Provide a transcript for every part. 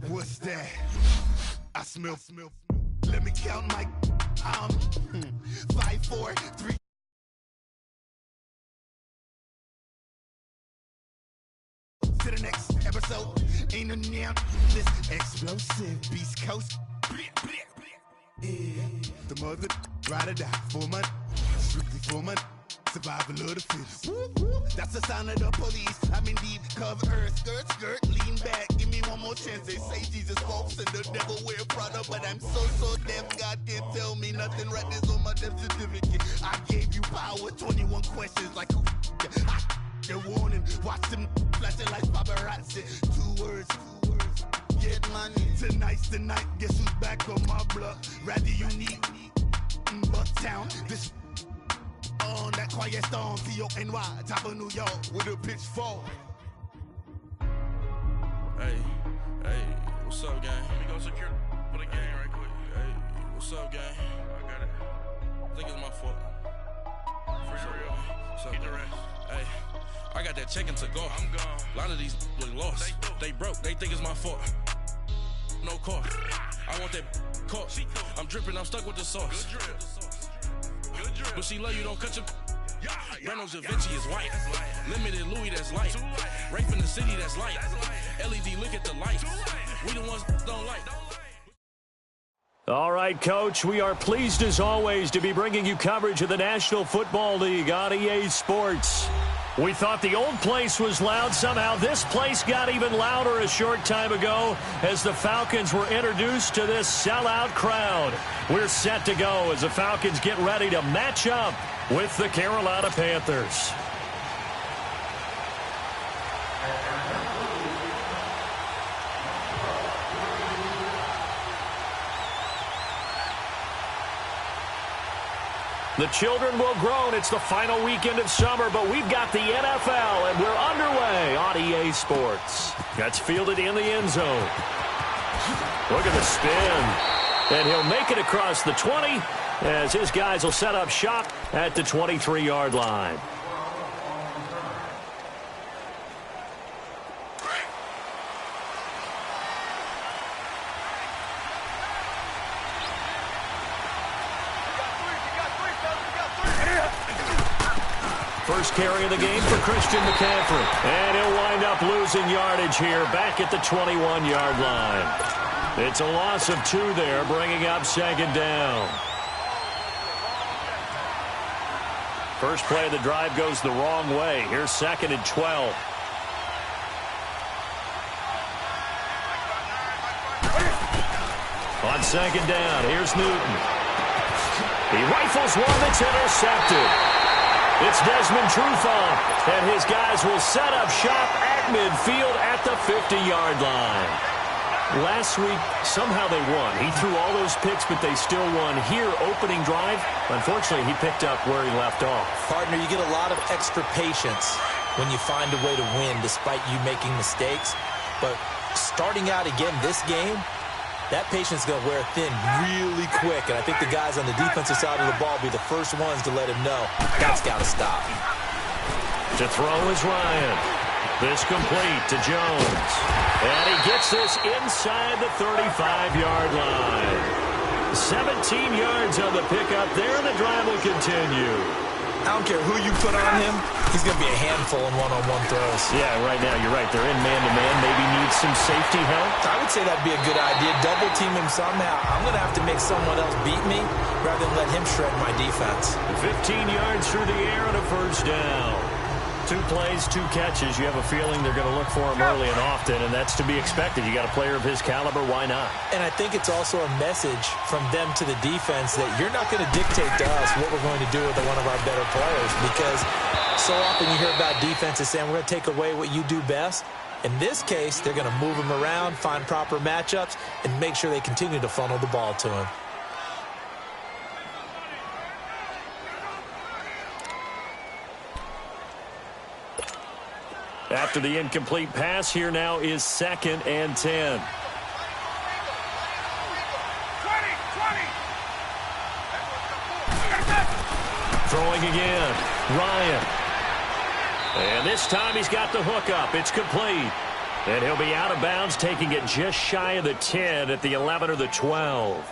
What's that? I smell. Let me count my 5, 4, 3. To the next episode. Ain't no damn this explosive Beast Coast. The mother ride or die for my strictly for my survival of the fittest. That's the sound of the police. I'm in deep cover earth. Skirt, lean back. Give me one more chance. They say Jesus walks and the devil wear Prada, but I'm so deaf. God can't tell me nothing. Right this on my death certificate. I gave you power. 21 questions like who? The warning. Watch them flashing like paparazzi. 2 words. Get money. Tonight's the night. Guess who's back on my block? Rather unique. Bucktown. This on that quiet storm. T-O-N-Y. Top of New York with a pitchfork. Hey, what's up, gang? Let me go secure for the gang right quick. Hey, what's up, gang? I got it. I think it's my fault. For real. What's up, get the rest. Hey, I got that check-in to go. I'm gone. A lot of these look lost. They broke. They think it's my fault. No car. I want that caught. I'm dripping. I'm stuck with the sauce. Good drip. But she love you. Don't cut your. Breno Da Vinci is white. Limited Louis, that's light. Rape in the city, that's light. LED, look at the lights. We the ones don't like. All right, Coach, we are pleased as always to be bringing you coverage of the National Football League on EA Sports. We thought the old place was loud. Somehow this place got even louder a short time ago as the Falcons were introduced to this sellout crowd. We're set to go as the Falcons get ready to match up with the Carolina Panthers. The children will groan. It's the final weekend of summer, but we've got the NFL, and we're underway on EA Sports. That's fielded in the end zone. Look at the spin. And he'll make it across the 20 as his guys will set up shop at the 23-yard line. First carry of the game for Christian McCaffrey. And he'll wind up losing yardage here back at the 21-yard line. It's a loss of 2 there, bringing up second down. First play of the drive goes the wrong way. Here's 2nd and 12. On 2nd down, here's Newton. He rifles one that's intercepted. It's Desmond Trufant, and his guys will set up shop at midfield at the 50-yard line. Last week, somehow they won. He threw all those picks, but they still won. Here, opening drive, unfortunately, he picked up where he left off. Partner, you get a lot of extra patience when you find a way to win despite you making mistakes. But starting out again this game, that patience is going to wear thin really quick, and I think the guys on the defensive side of the ball will be the first ones to let him know that's got to stop. To throw is Ryan. This complete to Jones. And he gets this inside the 35-yard line. 17 yards on the pickup there, and the drive will continue. I don't care who you put on him, he's going to be a handful in one-on-one throws. Yeah, right now, you're right. They're in man-to-man. Maybe need some safety help. I would say that'd be a good idea. Double team him somehow. I'm going to have to make someone else beat me rather than let him shred my defense. 15 yards through the air and a first down. 2 plays, 2 catches. You have a feeling they're going to look for him early and often, and that's to be expected. You got a player of his caliber, why not? And I think it's also a message from them to the defense that you're not going to dictate to us what we're going to do with one of our better players, because so often you hear about defenses saying we're going to take away what you do best. In this case, they're going to move him around, find proper matchups, and make sure they continue to funnel the ball to him. After the incomplete pass, here now is 2nd and 10. Throwing again, Ryan. And this time he's got the hook up. It's complete. And he'll be out of bounds, taking it just shy of the 10 at the 11 or the 12.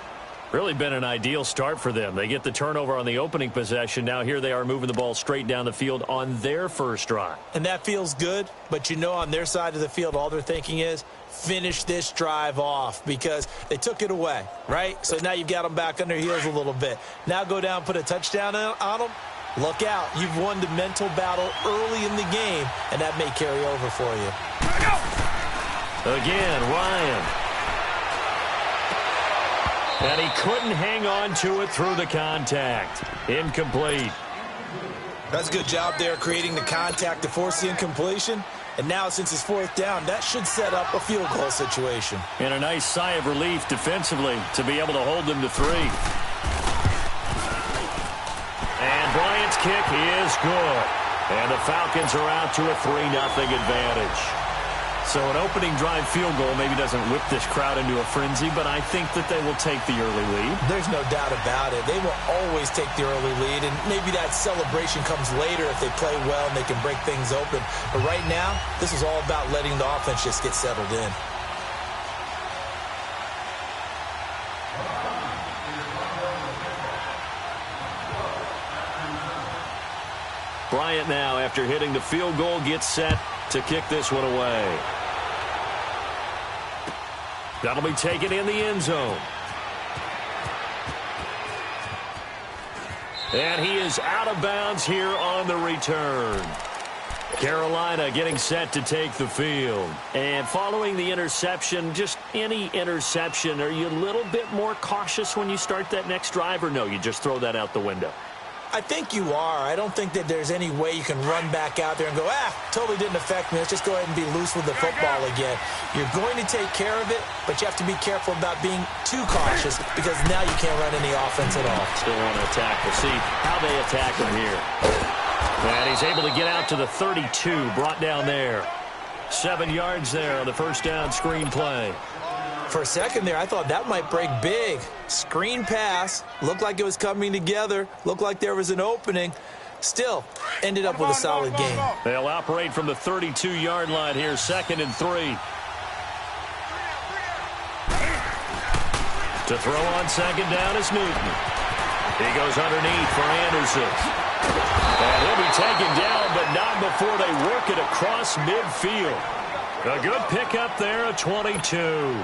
Really been an ideal start for them. They get the turnover on the opening possession. Now here they are moving the ball straight down the field on their first drive. And that feels good, but you know on their side of the field all they're thinking is finish this drive off because they took it away, right? So now you've got them back on their heels a little bit. Now go down, put a touchdown on them. Look out. You've won the mental battle early in the game, and that may carry over for you. Again, Ryan. And he couldn't hang on to it through the contact. Incomplete. That's a good job there creating the contact to force the incompletion. And now since it's fourth down, that should set up a field goal situation. And a nice sigh of relief defensively to be able to hold them to 3. And Bryant's kick is good. And the Falcons are out to a 3-0 advantage. So an opening drive field goal maybe doesn't whip this crowd into a frenzy, but I think that they will take the early lead. There's no doubt about it. They will always take the early lead, and maybe that celebration comes later if they play well and they can break things open. But right now, this is all about letting the offense just get settled in. Bryant now, after hitting the field goal, gets set to kick this one away. That'll be taken in the end zone. And he is out of bounds here on the return. Carolina getting set to take the field. And following the interception, just any interception, are you a little bit more cautious when you start that next drive, or no, you just throw that out the window? I think you are. I don't think that there's any way you can run back out there and go, totally didn't affect me. Let's just go ahead and be loose with the football again. You're going to take care of it, but you have to be careful about being too cautious because now you can't run any offense at all. Still want to attack. We'll see how they attack him here. And he's able to get out to the 32, brought down there. 7 yards there on the first down screen play. For a second there, I thought that might break big. Screen pass. Looked like it was coming together. Looked like there was an opening. Still, ended up with a solid game. They'll operate from the 32-yard line here, 2nd and 3. To throw on second down is Newton. He goes underneath for Anderson. And he'll be taken down, but not before they work it across midfield. A good pickup there at 22.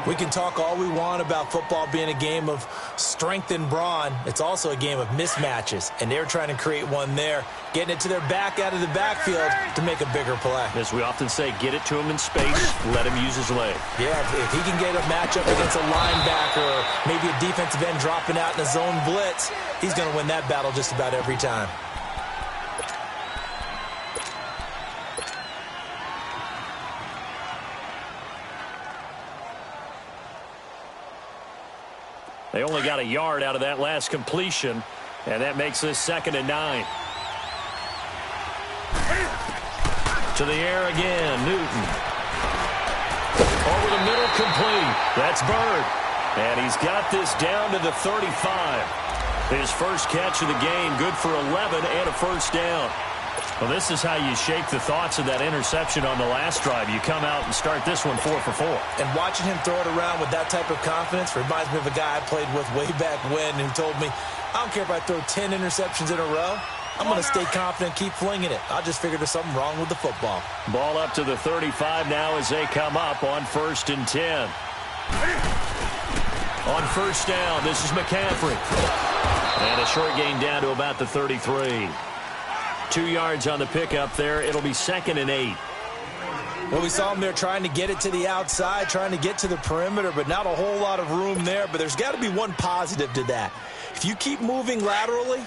We can talk all we want about football being a game of strength and brawn. It's also a game of mismatches, and they're trying to create one there, getting it to their back out of the backfield to make a bigger play. As we often say, get it to him in space, let him use his leg. Yeah, if he can get a matchup against a linebacker or maybe a defensive end dropping out in a zone blitz, he's going to win that battle just about every time. They only got a yard out of that last completion, and that makes this 2nd and 9. To the air again, Newton. Over the middle, complete. That's Bird. And he's got this down to the 35. His first catch of the game, good for 11 and a first down. Well, this is how you shake the thoughts of that interception on the last drive. You come out and start this one 4 for 4. And watching him throw it around with that type of confidence reminds me of a guy I played with way back when who told me, I don't care if I throw 10 interceptions in a row. I'm going to stay confident, keep flinging it. I just figured there's something wrong with the football. Ball up to the 35 now as they come up on 1st and 10. On first down, this is McCaffrey. And a short gain down to about the 33. 2 yards on the pickup there. It'll be 2nd and 8. Well, we saw him there trying to get it to the outside, trying to get to the perimeter, but not a whole lot of room there. But there's got to be one positive to that. If you keep moving laterally,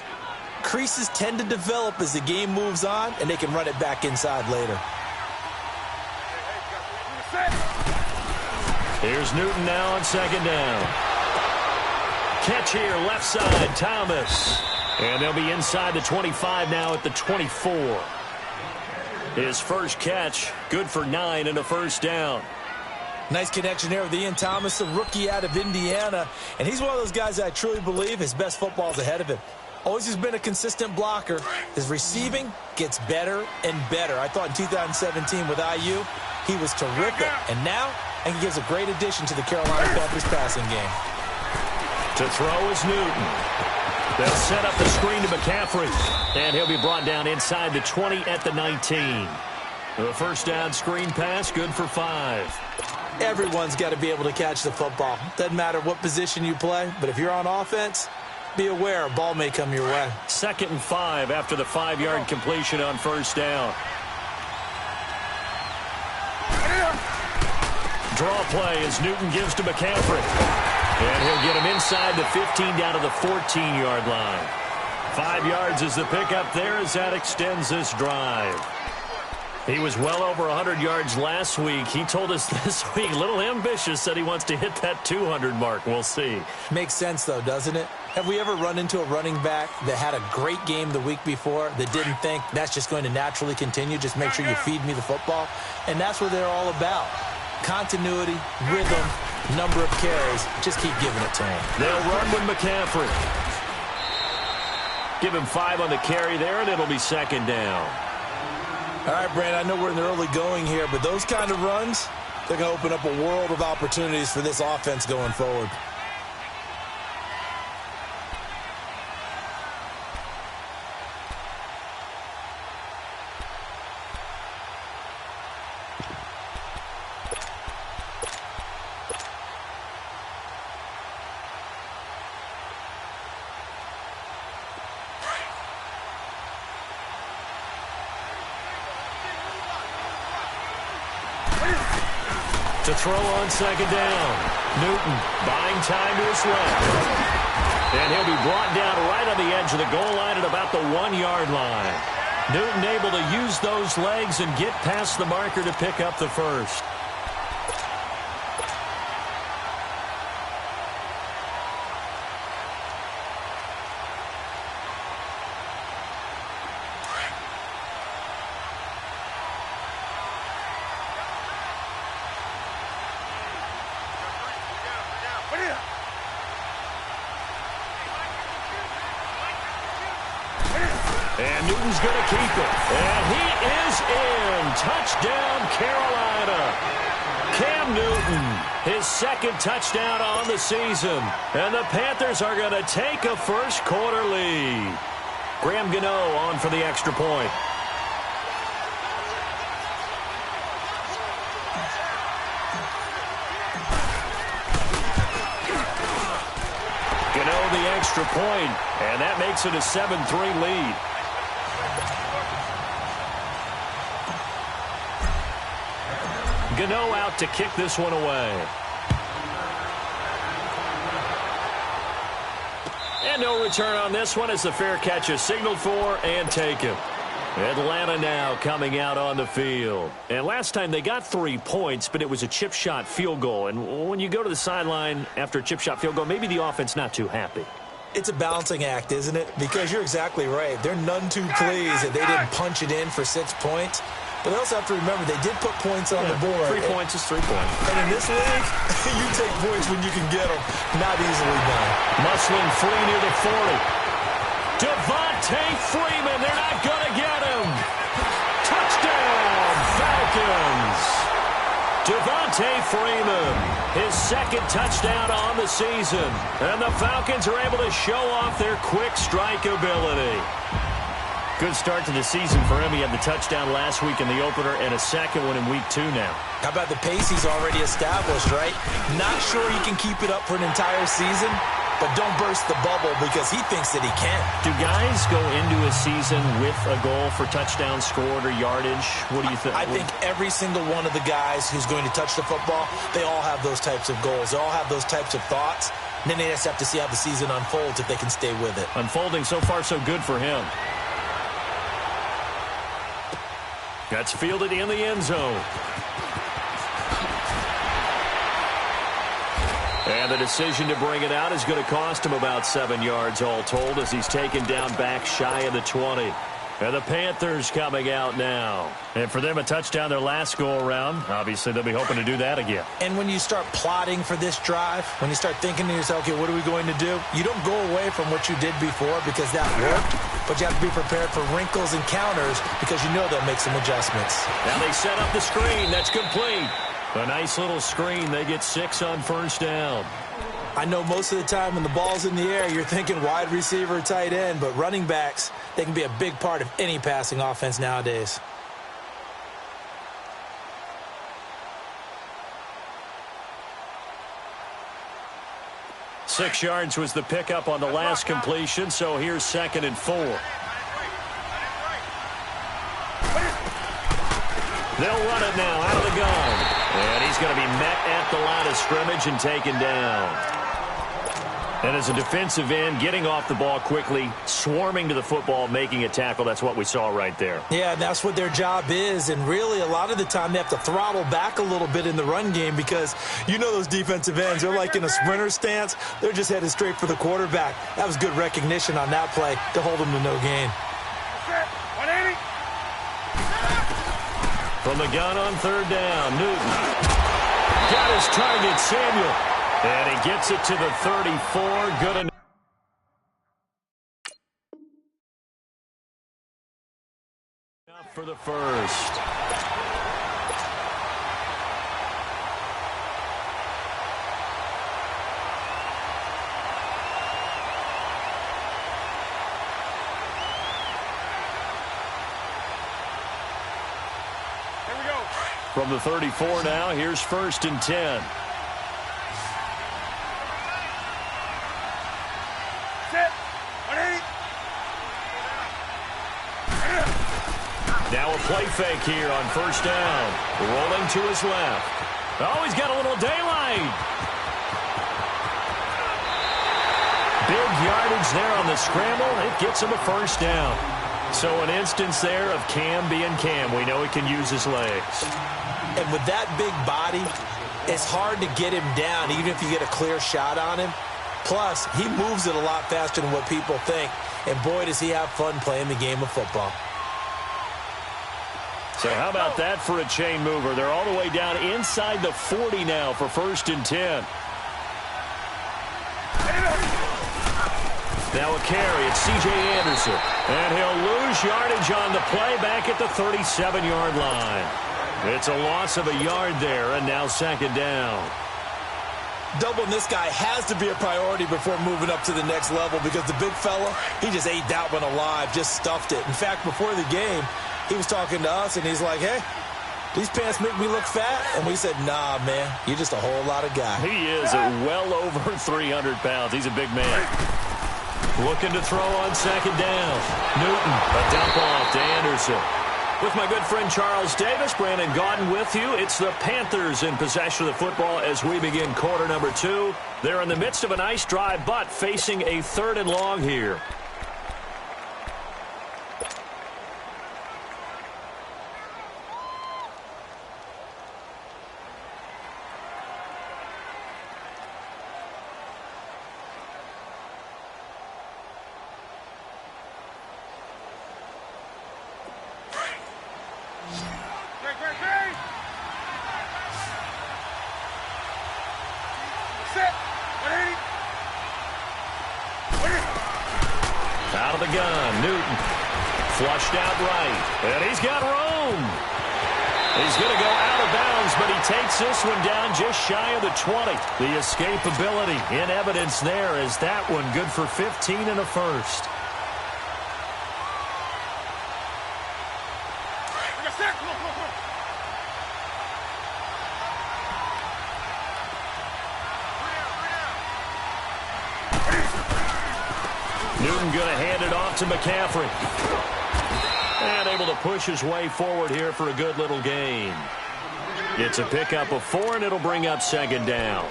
creases tend to develop as the game moves on, and they can run it back inside later. Here's Newton now on 2nd down. Catch here, left side, Thomas. And they'll be inside the 25 now at the 24. His first catch, good for 9 and a first down. Nice connection there with Ian Thomas, a rookie out of Indiana. And he's one of those guys that I truly believe his best football is ahead of him. Always has been a consistent blocker. His receiving gets better and better. I thought in 2017 with IU, he was terrific. And now, I think he gives a great addition to the Carolina Panthers passing game. To throw is Newton. They'll set up the screen to McCaffrey. And he'll be brought down inside the 20 at the 19. The first down screen pass, good for 5. Everyone's got to be able to catch the football. Doesn't matter what position you play, but if you're on offense, be aware a ball may come your way. 2nd and 5 after the 5-yard completion on first down. Draw play as Newton gives to McCaffrey. And he'll get him inside the 15 down to the 14-yard line. 5 yards is the pickup there as that extends this drive. He was well over 100 yards last week. He told us this week, a little ambitious, said he wants to hit that 200 mark. We'll see. Makes sense, though, doesn't it? Have we ever run into a running back that had a great game the week before that didn't think that's just going to naturally continue? Just make sure you feed me the football. And that's what they're all about. Continuity, rhythm, number of carries. Just keep giving it to him. They'll run with McCaffrey. Give him 5 on the carry there, and it'll be 2nd down. All right, Brandon, I know we're in the early going here, but those kind of runs, they're going to open up a world of opportunities for this offense going forward. To throw on 2nd down. Newton buying time to his left. And he'll be brought down right on the edge of the goal line at about the 1-yard line. Newton able to use those legs and get past the marker to pick up the first. And Newton's going to keep it. And he is in. Touchdown, Carolina. Cam Newton, his 2nd touchdown on the season. And the Panthers are going to take a first-quarter lead. Graham Gano on for the extra point. Gano the extra point, and that makes it a 7-3 lead. Gano out to kick this one away. And no return on this one as the fair catch is signaled for and taken. Atlanta now coming out on the field. And last time they got 3 points, but it was a chip shot field goal. And when you go to the sideline after a chip shot field goal, maybe the offense not too happy. It's a balancing act, isn't it? Because you're exactly right. They're none too pleased that they didn't punch it in for 6 points. But they also have to remember they did put points on the board. 3 points is 3 points. And in this league, you take points when you can get them. Not easily done. Muscling free near the 40. Devontae Freeman, they're not going to get him. Touchdown, Falcons. Devontae Freeman, his 2nd touchdown on the season. And the Falcons are able to show off their quick strike ability. Good start to the season for him. He had the touchdown last week in the opener and a 2nd one in week 2 now. How about the pace he's already established, right? Not sure he can keep it up for an entire season, but don't burst the bubble because he thinks that he can. Do guys go into a season with a goal for touchdowns scored or yardage? What do you think? I think every single one of the guys who's going to touch the football, they all have those types of goals. They all have those types of thoughts. And then they just have to see how the season unfolds if they can stay with it. Unfolding so far so good for him. That's fielded in the end zone. And the decision to bring it out is going to cost him about 7 yards all told as he's taken down back shy of the 20. And the Panthers coming out now. And for them, a touchdown their last go-around. Obviously, they'll be hoping to do that again. And when you start plotting for this drive, when you start thinking to yourself, okay, what are we going to do? You don't go away from what you did before because that worked, but you have to be prepared for wrinkles and counters because you know they'll make some adjustments. Now they set up the screen. That's complete. A nice little screen. They get 6 on first down. I know most of the time when the ball's in the air, you're thinking wide receiver, tight end, but running backs, they can be a big part of any passing offense nowadays. Six yards was the pickup on the last completion, so here's 2nd and 4. They'll run it now out of the gun. And he's going to be met at the line of scrimmage and taken down. And as a defensive end, getting off the ball quickly, swarming to the football, making a tackle, that's what we saw right there. Yeah, that's what their job is. And really, a lot of the time, they have to throttle back a little bit in the run game because you know those defensive ends, they're like in a sprinter stance. They're just headed straight for the quarterback. That was good recognition on that play to hold them to no gain. From the gun on 3rd down, Newton got his target, Samuel. And he gets it to the 34. Good enough for the first. Here we go. From the 34 now, here's 1st and 10. Now a play fake here on 1st down. Rolling to his left. Oh, he's got a little daylight. Big yardage there on the scramble. It gets him a 1st down. So an instance there of Cam being Cam. We know he can use his legs. And with that big body, it's hard to get him down, even if you get a clear shot on him. Plus, he moves it a lot faster than what people think. And boy, does he have fun playing the game of football. So how about that for a chain mover? They're all the way down inside the 40 now for 1st and 10. Now a carry. It's C.J. Anderson. And he'll lose yardage on the play back at the 37-yard line. It's a loss of a yard there, and now 2nd down. Doubling this guy has to be a priority before moving up to the next level because the big fella, he just ate that one alive, just stuffed it. In fact, before the game, he was talking to us, and he's like, hey, these pants make me look fat. And we said, nah, man, you're just a whole lot of guy. He is well over 300 pounds. He's a big man. Looking to throw on 2nd down. Newton, a dump off to Anderson. With my good friend Charles Davis, Brandon Gaudin with you. It's the Panthers in possession of the football as we begin quarter number 2. They're in the midst of a nice drive, but facing a 3rd and long here. Out of the gun, Newton. Flushed out right. And he's got room. He's going to go out of bounds, but he takes this one down just shy of the 20. The escapability in evidence there is that one good for 15 and a 1st. Newton going to hand it off to McCaffrey. And able to push his way forward here for a good little gain. It's a pickup of 4, and it'll bring up 2nd down.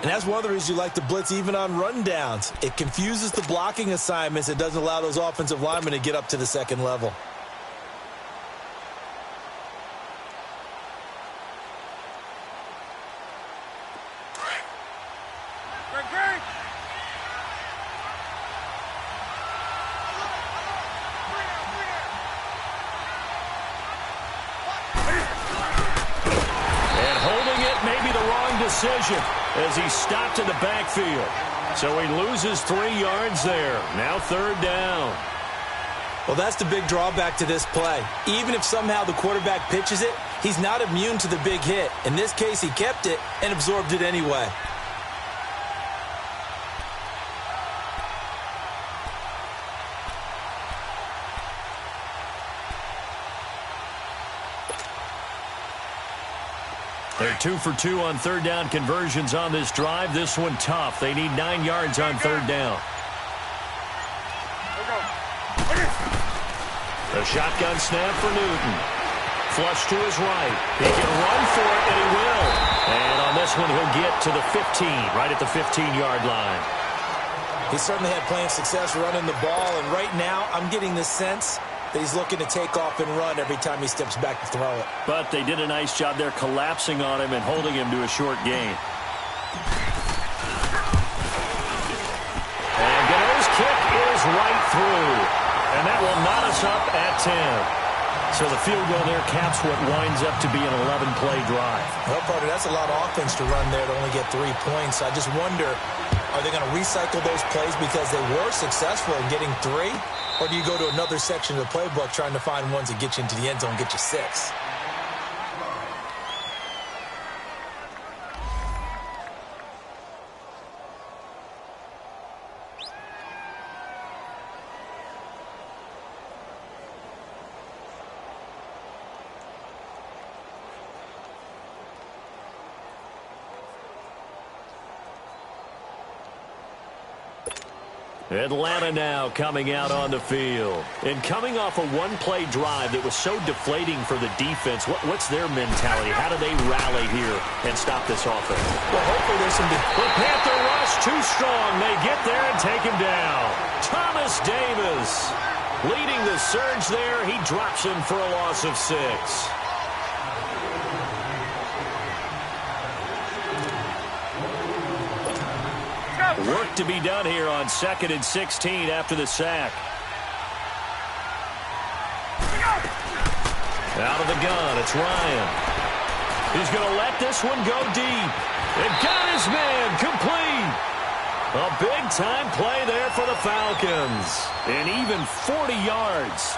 And that's one of the reasons you like to blitz even on rundowns. It confuses the blocking assignments. It doesn't allow those offensive linemen to get up to the 2nd level. decision as he stopped in the backfield. So he loses 3 yards there. Now 3rd down. Well, that's the big drawback to this play. Even if somehow the quarterback pitches it, he's not immune to the big hit. In this case, he kept it and absorbed it anyway. They're 2 for 2 on 3rd down conversions on this drive. This one tough. They need 9 yards on 3rd down. A shotgun snap for Newton. Flush to his right. He can run for it, and he will. And on this one, he'll get to the 15, right at the 15-yard line. He certainly had plenty of success running the ball, and right now I'm getting the sense that he's looking to take off and run every time he steps back to throw it. But they did a nice job there collapsing on him and holding him to a short gain. And Gano's kick is right through. And that will knot us up at 10. So the field goal there caps what winds up to be an 11-play drive. Well, partner, that's a lot of offense to run there to only get 3 points. I just wonder, are they going to recycle those plays because they were successful in getting 3? Or do you go to another section of the playbook trying to find ones that get you into the end zone, get you 6? Atlanta now coming out on the field. And coming off a 1-play drive that was so deflating for the defense, what's their mentality? How do they rally here and stop this offense? Well, hopefully there's some... The Panther rush too strong. They get there and take him down. Thomas Davis leading the surge there. He drops him for a loss of 6. Work to be done here on 2nd and 16 after the sack. Out of the gun, it's Ryan. He's going to let this one go deep. And got his man complete. A big-time play there for the Falcons. And even 40 yards.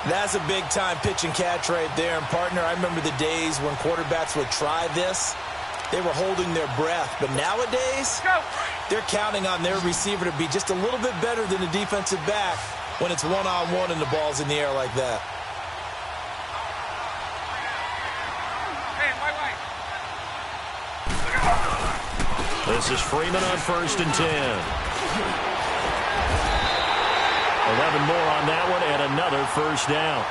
That's a big-time pitch and catch right there. And, partner, I remember the days when quarterbacks would try this. They were holding their breath. But nowadays, they're counting on their receiver to be just a little bit better than the defensive back when it's one-on-one and the ball's in the air like that. This is Freeman on 1st and 10. 11 more on that one and another 1st down.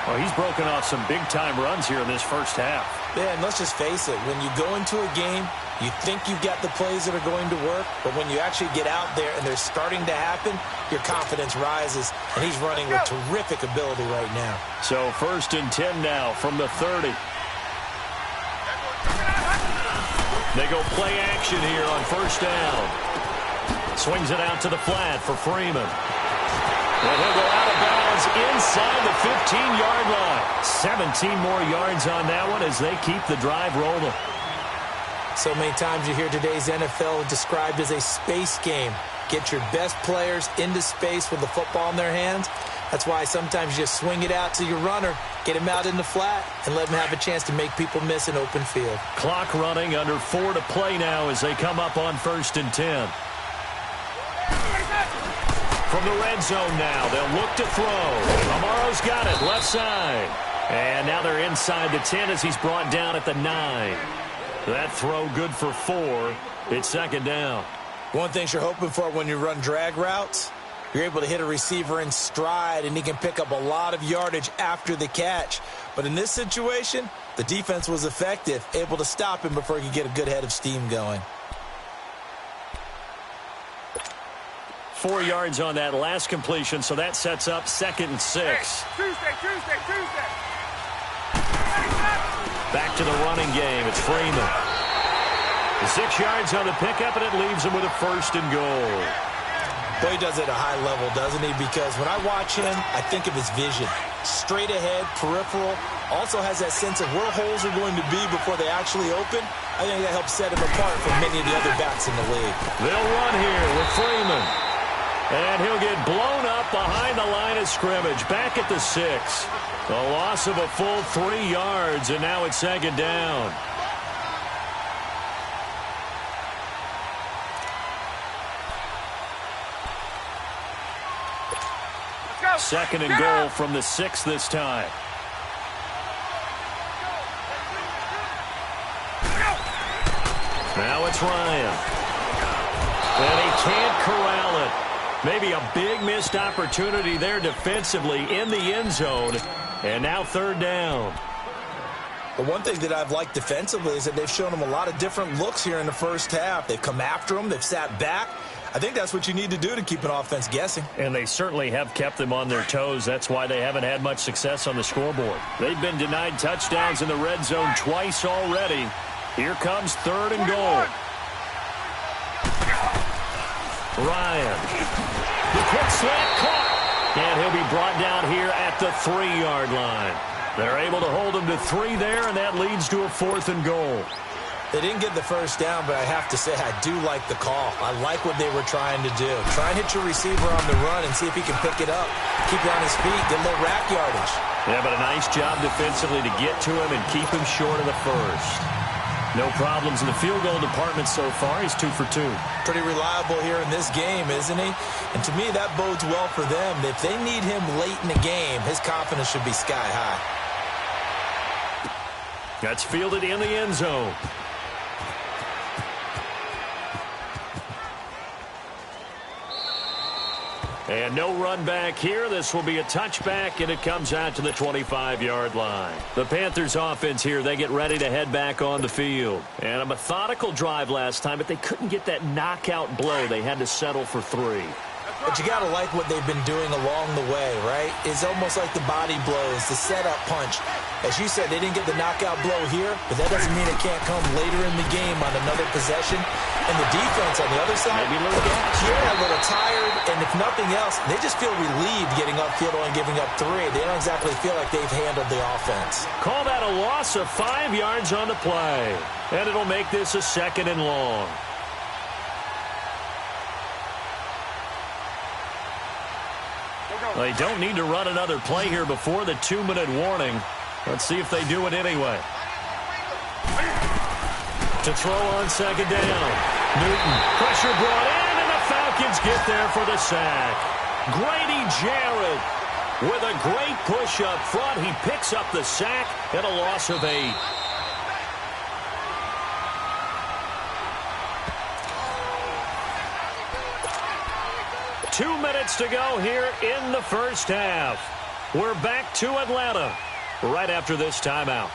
Well, he's broken off some big-time runs here in this first half. Yeah, and let's just face it. When you go into a game, you think you've got the plays that are going to work, but when you actually get out there and they're starting to happen, your confidence rises, and he's running with terrific ability right now. So 1st and 10 now from the 30. They go play action here on 1st down. Swings it out to the flat for Freeman. And he'll go out of bounds inside the 15-yard line. 17 more yards on that one as they keep the drive rolling. So many times you hear today's NFL described as a space game. Get your best players into space with the football in their hands. That's why sometimes you just swing it out to your runner, get him out in the flat, and let him have a chance to make people miss an open field. Clock running, under 4 to play now as they come up on 1st and 10. From the red zone now, they'll look to throw. Amaro's got it, left side. And now they're inside the 10 as he's brought down at the 9. That throw good for 4. It's 2nd down. One thing you're hoping for when you run drag routes, you're able to hit a receiver in stride, and he can pick up a lot of yardage after the catch. But in this situation, the defense was effective, able to stop him before he could get a good head of steam going. 4 yards on that last completion, so that sets up 2nd and 6. Hey, Tuesday. Back to the running game. It's Freeman. 6 yards on the pickup, and it leaves him with a 1st and goal. Boy, he does it at a high level, doesn't he? Because when I watch him, I think of his vision. Straight ahead, peripheral. Also has that sense of where holes are going to be before they actually open. I think that helps set him apart from many of the other backs in the league. They'll run here with Freeman. And he'll get blown up behind the line of scrimmage. Back at the 6. A loss of a full 3 yards, and now it's second down. Second and goal from the 6 this time. Now it's Ryan. And he can't corral it. Maybe a big missed opportunity there defensively in the end zone. And now third down. The one thing that I've liked defensively is that they've shown him a lot of different looks here in the first half. They've come after him. They've sat back. I think that's what you need to do to keep an offense guessing. And they certainly have kept them on their toes. That's why they haven't had much success on the scoreboard. They've been denied touchdowns in the red zone twice already. Here comes third and goal. Ryan. The quick slant caught. And he'll be brought down here at the 3-yard line. They're able to hold him to 3 there, and that leads to a 4th and goal. They didn't get the first down, but I have to say I do like the call. I like what they were trying to do. Try and hit your receiver on the run and see if he can pick it up. Keep it on his feet, get a little rack yardage. Yeah, but a nice job defensively to get to him and keep him short of the first. No problems in the field goal department so far. He's 2 for 2. Pretty reliable here in this game, isn't he? And to me, that bodes well for them. If they need him late in the game, his confidence should be sky high. That's fielded in the end zone. And no run back here. This will be a touchback, and it comes out to the 25-yard line. The Panthers offense here, they get ready to head back on the field. And a methodical drive last time, but they couldn't get that knockout blow. They had to settle for 3. But you got to like what they've been doing along the way, right? It's almost like the body blows, the setup punch. As you said, they didn't get the knockout blow here, but that doesn't mean it can't come later in the game on another possession. And the defense on the other side, maybe a little gassed. Yeah, a little tired, and if nothing else, they just feel relieved getting upfield and giving up 3. They don't exactly feel like they've handled the offense. Call that a loss of 5 yards on the play. And it'll make this a 2nd and long. They don't need to run another play here before the 2-minute warning. Let's see if they do it anyway. To throw on second down. Newton, pressure brought in, and the Falcons get there for the sack. Grady Jarrett with a great push up front. He picks up the sack and a loss of 8. Two minutes to go here in the first half. We're back to Atlanta right after this timeout.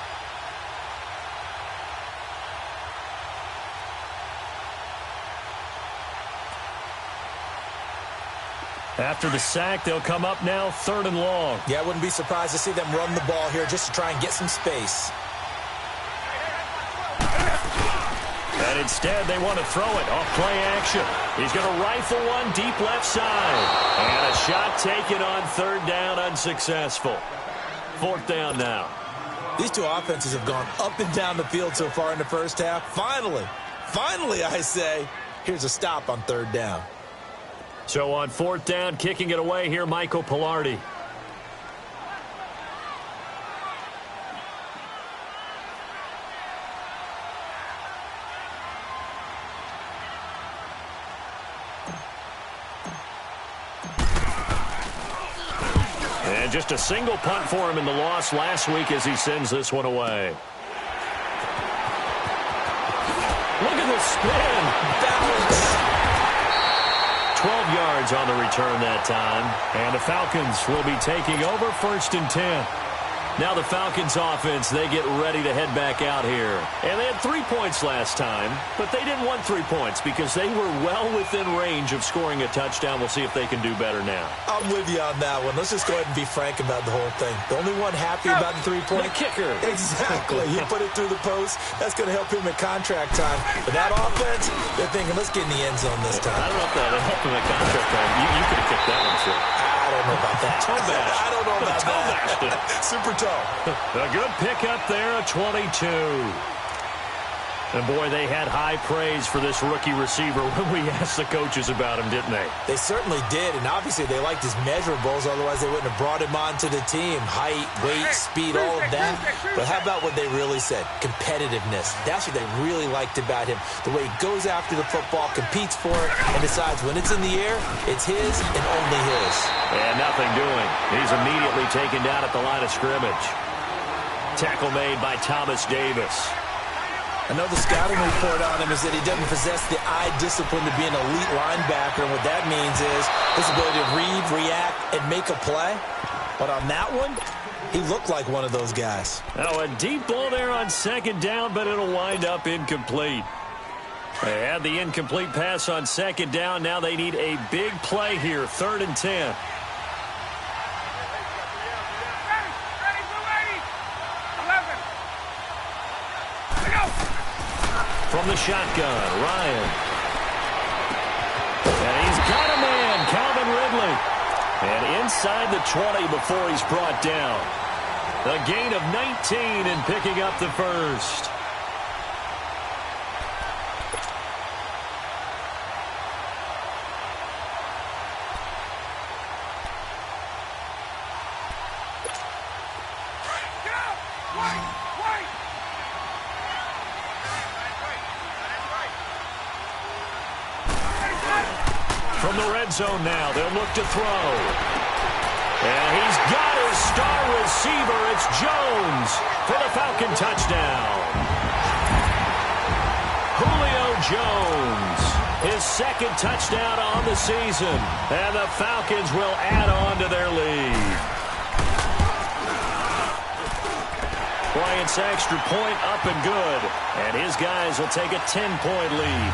After the sack, they'll come up now 3rd and long. Yeah, I wouldn't be surprised to see them run the ball here just to try and get some space. And instead, they want to throw it off play action. He's going to rifle one deep left side. And a shot taken on 3rd down, unsuccessful. 4th down now. These two offenses have gone up and down the field so far in the first half. Finally, I say, here's a stop on 3rd down. So on 4th down, kicking it away here, Michael Pilardi. And just a single punt for him in the loss last week as he sends this one away. Look at the spin. Balance. 12 yards on the return that time. And the Falcons will be taking over 1st and 10. Now the Falcons offense, they get ready to head back out here. And they had 3 points last time, but they didn't want 3 points because they were well within range of scoring a touchdown. We'll see if they can do better now. I'm with you on that one. Let's just go ahead and be frank about the whole thing. The only one happy about the 3-point kicker. Exactly. He put it through the post. That's going to help him at contract time. But that offense, they're thinking, let's get in the end zone this time. I don't know if that helped him at contract time. You could have kicked that one, too. I don't know about that. Toe bash. I don't know about that. Super toe. A good pickup there, a 22. And, boy, they had high praise for this rookie receiver when we asked the coaches about him, didn't they? They certainly did, and obviously they liked his measurables. Otherwise, they wouldn't have brought him onto the team. Height, weight, speed, all of that. But how about what they really said? Competitiveness. That's what they really liked about him. The way he goes after the football, competes for it, and decides when it's in the air, it's his and only his. And nothing doing. He's immediately taken down at the line of scrimmage. Tackle made by Thomas Davis. Another scouting report on him is that he doesn't possess the eye discipline to be an elite linebacker, and what that means is his ability to read, react, and make a play. But on that one, he looked like one of those guys. Now a deep ball there on second down, but it'll wind up incomplete. They had the incomplete pass on second down. Now they need a big play here, 3rd and 10. From the shotgun, Ryan. And he's got a man, Calvin Ridley. And inside the 20 before he's brought down. A gain of 19 and picking up the first. From the red zone now, they'll look to throw. And he's got his star receiver. It's Jones for the Falcon touchdown. Julio Jones, his 2nd touchdown on the season. And the Falcons will add on to their lead. Bryant's extra point up and good. And his guys will take a 10-point lead.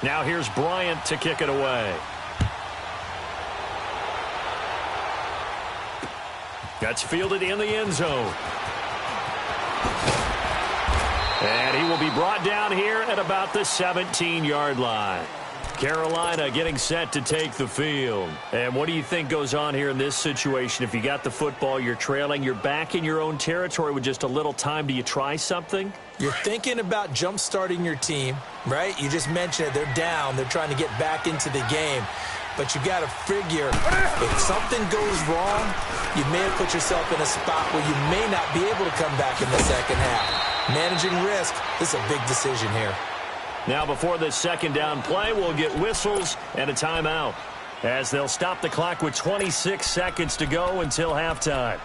Now here's Bryant to kick it away. That's fielded in the end zone. And he will be brought down here at about the 17-yard line. Carolina getting set to take the field. And what do you think goes on here in this situation? If you got the football, you're trailing, you're back in your own territory with just a little time. Do you try something? You're thinking about jump-starting your team, right? You just mentioned it. They're down. They're trying to get back into the game. But you got to figure, if something goes wrong, you may have put yourself in a spot where you may not be able to come back in the second half. Managing risk, this is a big decision here. Now before this second down play, we'll get whistles and a timeout, as they'll stop the clock with 26 seconds to go until halftime.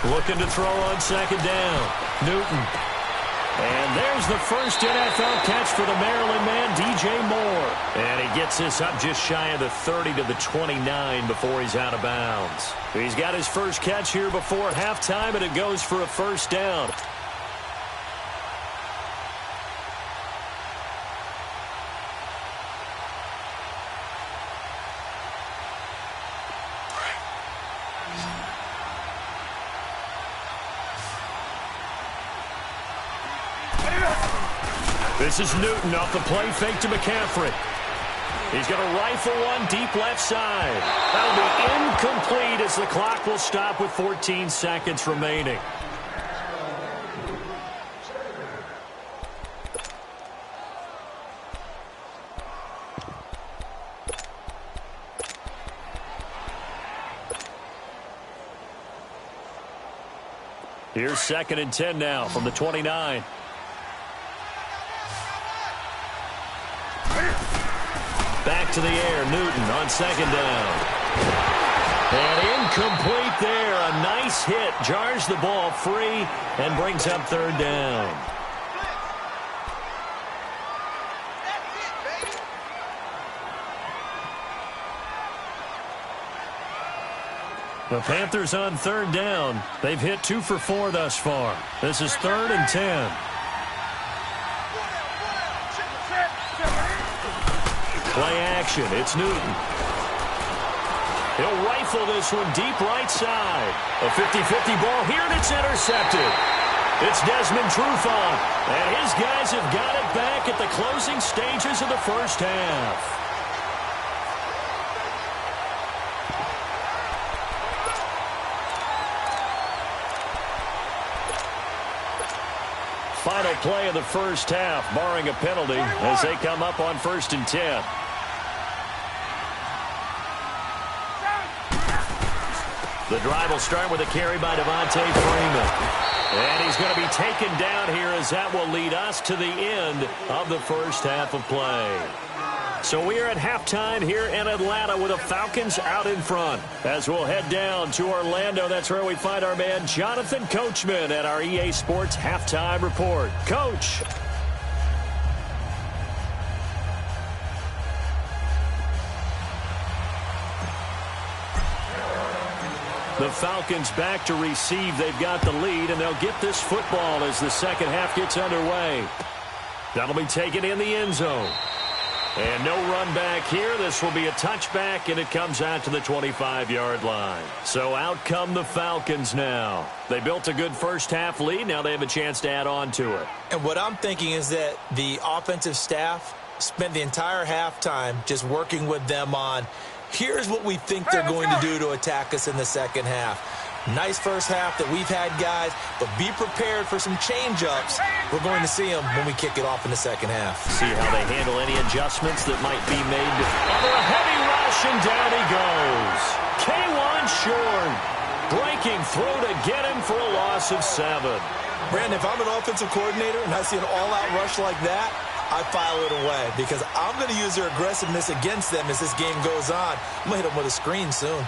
Looking to throw on second down. Newton. And there's the first NFL catch for the Maryland man, DJ Moore. And he gets this up just shy of the 30 to the 29 before he's out of bounds. He's got his first catch here before halftime, and it goes for a first down. This is Newton off the play fake to McCaffrey. He's going to rifle one deep left side. That'll be incomplete as the clock will stop with 14 seconds remaining. Here's 2nd and 10 now from the 29. Back to the air, Newton on second down. And incomplete there. A nice hit. Jars the ball free and brings up 3rd down. The Panthers on third down. They've hit 2 for 4 thus far. This is 3rd and 10. Play action. It's Newton. He'll rifle this one deep right side. A 50-50 ball here, and it's intercepted. It's Desmond Trufant, and his guys have got it back at the closing stages of the first half. Final play of the first half, barring a penalty, as they come up on 1st and 10. The drive will start with a carry by Devontae Freeman. And he's going to be taken down here, as that will lead us to the end of the first half of play. So we are at halftime here in Atlanta with the Falcons out in front. As we'll head down to Orlando, that's where we find our man Jonathan Coachman at our EA Sports Halftime Report. Coach. The Falcons back to receive. They've got the lead, and they'll get this football as the second half gets underway. That'll be taken in the end zone. And no run back here. This will be a touchback, and it comes out to the 25-yard line. So out come the Falcons now. They built a good first half lead. Now they have a chance to add on to it. And what I'm thinking is that the offensive staff spent the entire halftime just working with them on, here's what we think they're going to do to attack us in the second half. Nice first half that we've had, guys, but be prepared for some change-ups. We're going to see them when we kick it off in the second half. See how they handle any adjustments that might be made. Under a heavy rush, and down he goes. K'Wan Shorn breaking through to get him for a loss of 7. Brandon, if I'm an offensive coordinator and I see an all-out rush like that, I file it away because I'm going to use their aggressiveness against them as this game goes on. I'm going to hit them with a screen soon.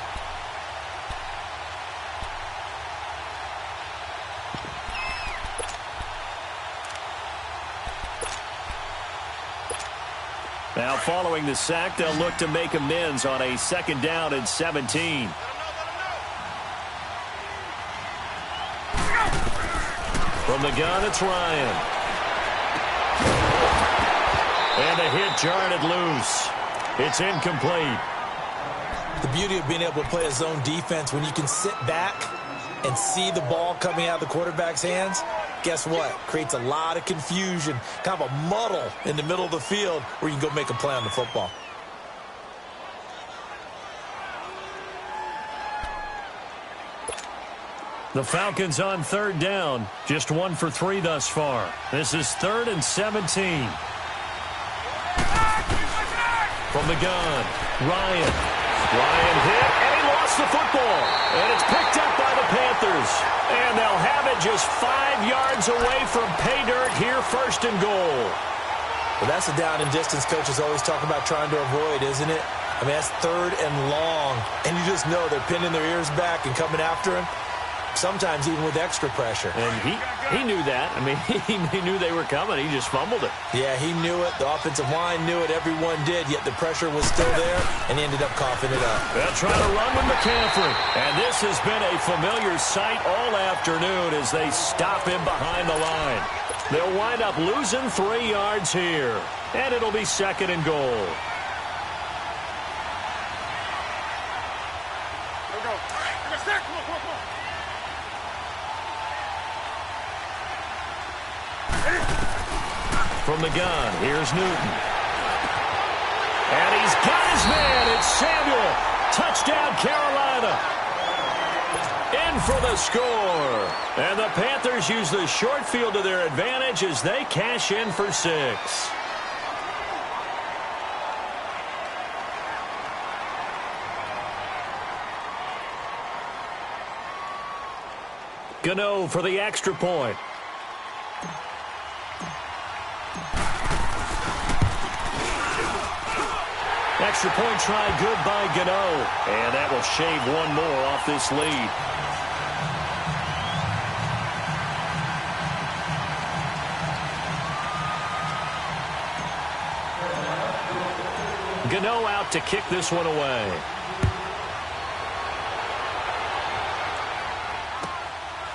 Now following the sack, they'll look to make amends on a 2nd down and 17. From the gun, it's Ryan. And a hit jarred it loose. It's incomplete. The beauty of being able to play a zone defense when you can sit back and see the ball coming out of the quarterback's hands, guess what? Creates a lot of confusion, kind of a muddle in the middle of the field where you can go make a play on the football. The Falcons on 3rd down, just 1 for 3 thus far. This is 3rd and 17. From the gun, Ryan hit, and he lost the football. And it's picked up by the Panthers. And they'll have it just 5 yards away from pay dirt here, 1st and goal. Well, that's a down and distance coaches always talk about trying to avoid, isn't it? I mean, that's 3rd and long. And you just know they're pinning their ears back and coming after him. Sometimes even with extra pressure. And he knew that. I mean, he knew they were coming. He just fumbled it. Yeah, he knew it. The offensive line knew it. Everyone did, yet the pressure was still there, and he ended up coughing it up. They'll try to run with McCaffrey. And this has been a familiar sight all afternoon as they stop him behind the line. They'll wind up losing 3 yards here. And it'll be 2nd and goal. Here we go. Come on. From the gun, here's Newton. And he's got his man. It's Samuel. Touchdown, Carolina. In for the score. And the Panthers use the short field to their advantage as they cash in for 6. Gano for the extra point. Extra point try good by Gano. And that will shave 1 more off this lead. Gano out to kick this one away.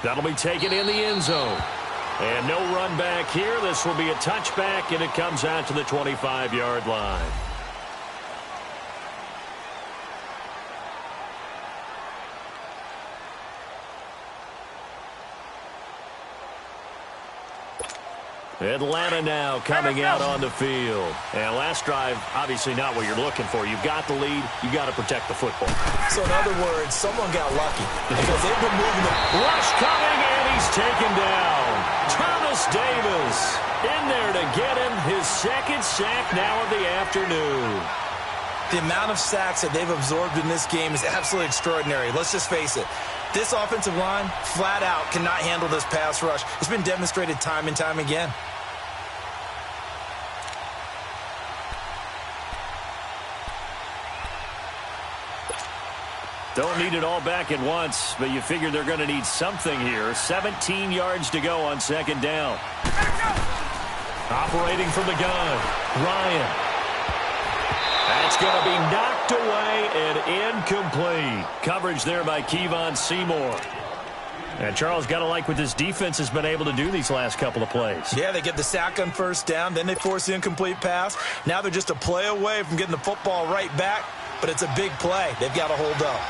That'll be taken in the end zone. And no run back here. This will be a touchback, and it comes out to the 25-yard line. Atlanta now coming out on the field. And last drive, obviously not what you're looking for. You've got the lead. You've got to protect the football. So in other words, someone got lucky because they've been moving the rush coming, and he's taken down. Thomas Davis in there to get him his second sack now of the afternoon. The amount of sacks that they've absorbed in this game is absolutely extraordinary. Let's just face it. This offensive line, flat out, cannot handle this pass rush. It's been demonstrated time and time again. Don't need it all back at once, but you figure they're going to need something here. 17 yards to go on second down. Operating from the gun, Ryan. That's going to be knocked away and incomplete. Coverage there by Kevon Seymour. And Charles, got to like what this defense has been able to do these last couple of plays. Yeah, they get the sack on first down, then they force the incomplete pass. Now they're just a play away from getting the football right back, but it's a big play. They've got to hold up.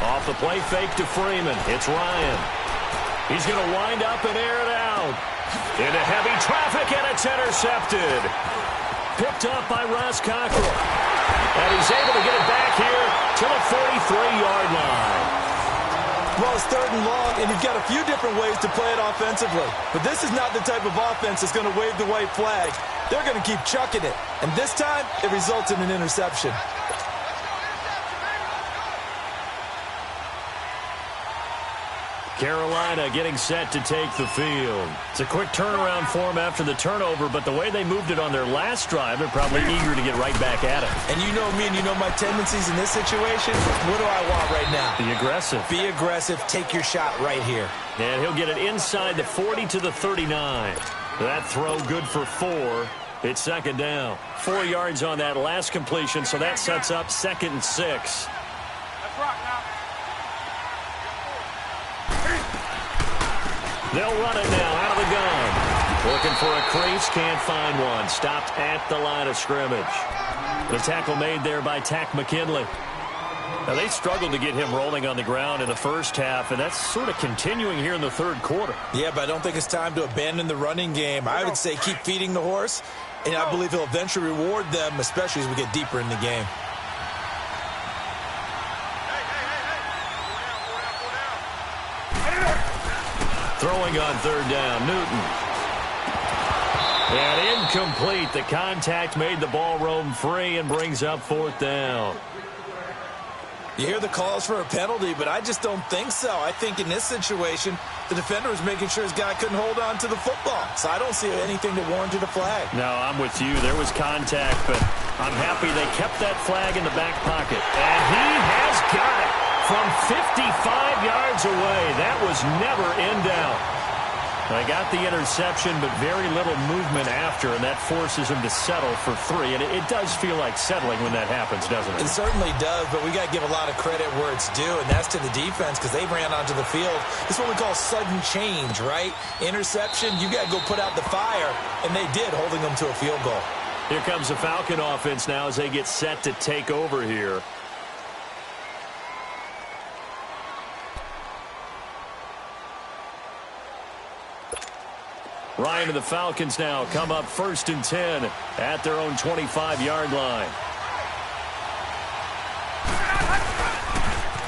Off the play fake to Freeman. It's Ryan. He's going to wind up and air it out. Into heavy traffic, and it's intercepted. Picked up by Ross Cockrell. And he's able to get it back here to the 43-yard line. Well, it's third and long, and you've got a few different ways to play it offensively. But this is not the type of offense that's going to wave the white flag. They're going to keep chucking it. And this time, it results in an interception. Carolina getting set to take the field. It's a quick turnaround for them after the turnover, but the way they moved it on their last drive, they're probably eager to get right back at it. And you know me and you know my tendencies in this situation. What do I want right now? Be aggressive. Be aggressive. Take your shot right here. And he'll get it inside the 40 to the 39. That throw good for 4. It's second down. 4 yards on that last completion, so that sets up 2nd and 6. Let's rock now. They'll run it now out of the gun. Looking for a crease, can't find one. Stopped at the line of scrimmage. The tackle made there by Tack McKinley. Now, they struggled to get him rolling on the ground in the first half, and that's sort of continuing here in the third quarter. Yeah, but I don't think it's time to abandon the running game. I would say keep feeding the horse, and I believe he'll eventually reward them, especially as we get deeper in the game. Throwing on third down, Newton. And incomplete. The contact made the ball roam free and brings up 4th down. You hear the calls for a penalty, but I just don't think so. I think in this situation, the defender was making sure his guy couldn't hold on to the football. So I don't see anything that warranted a flag. No, I'm with you. There was contact, but I'm happy they kept that flag in the back pocket. And he has got it from 55 yards away. That was never in doubt. They got the interception, but very little movement after, and that forces him to settle for 3. And it does feel like settling when that happens, doesn't it? It certainly does, but we got to give a lot of credit where it's due, and that's to the defense because they ran onto the field. This is what we call sudden change, right? Interception, you got to go put out the fire, and they did, holding them to a field goal. Here comes the Falcon offense now as they get set to take over here. Ryan and the Falcons now come up 1st and 10 at their own 25-yard line.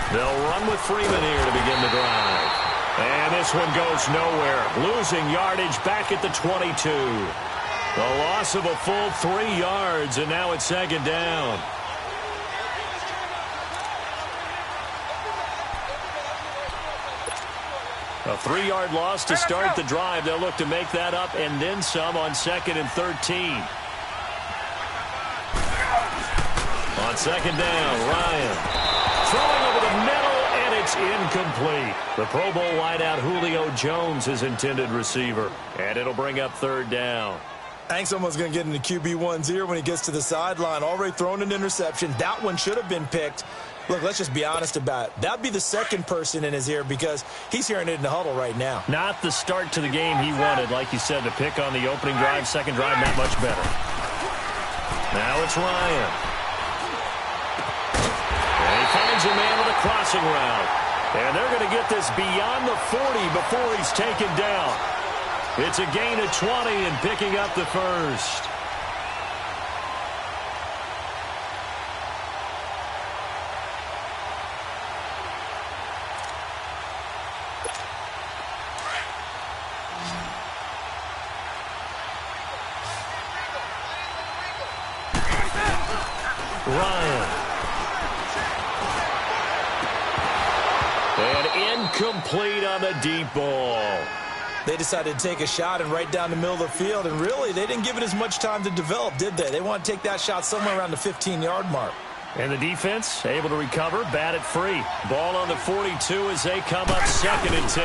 They'll run with Freeman here to begin the drive. And this one goes nowhere. Losing yardage back at the 22. The loss of a full 3 yards, and now it's 2nd down. A 3-yard loss to start the drive. They'll look to make that up and then some on 2nd and 13. On 2nd down, Ryan throwing over the middle, and it's It's incomplete. The Pro Bowl wideout Julio Jones is intended receiver. And it'll bring up third down. I think someone's going to get into QB1's ear when he gets to the sideline. Already thrown an interception. That one should have been picked. Look, let's just be honest about it. That would be the second person in his ear because he's hearing it in the huddle right now. Not the start to the game he wanted, like you said, to pick on the opening drive, second drive, not much better. Now it's Ryan. And he finds a man with a crossing route. And they're going to get this beyond the 40 before he's taken down. It's a gain of 20 and picking up the first. Ryan. And incomplete on the deep ball. They decided to take a shot and right down the middle of the field, and really, they didn't give it as much time to develop, did they? They want to take that shot somewhere around the 15-yard mark. And the defense able to recover, bat it free. Ball on the 42 as they come up 2nd and 10.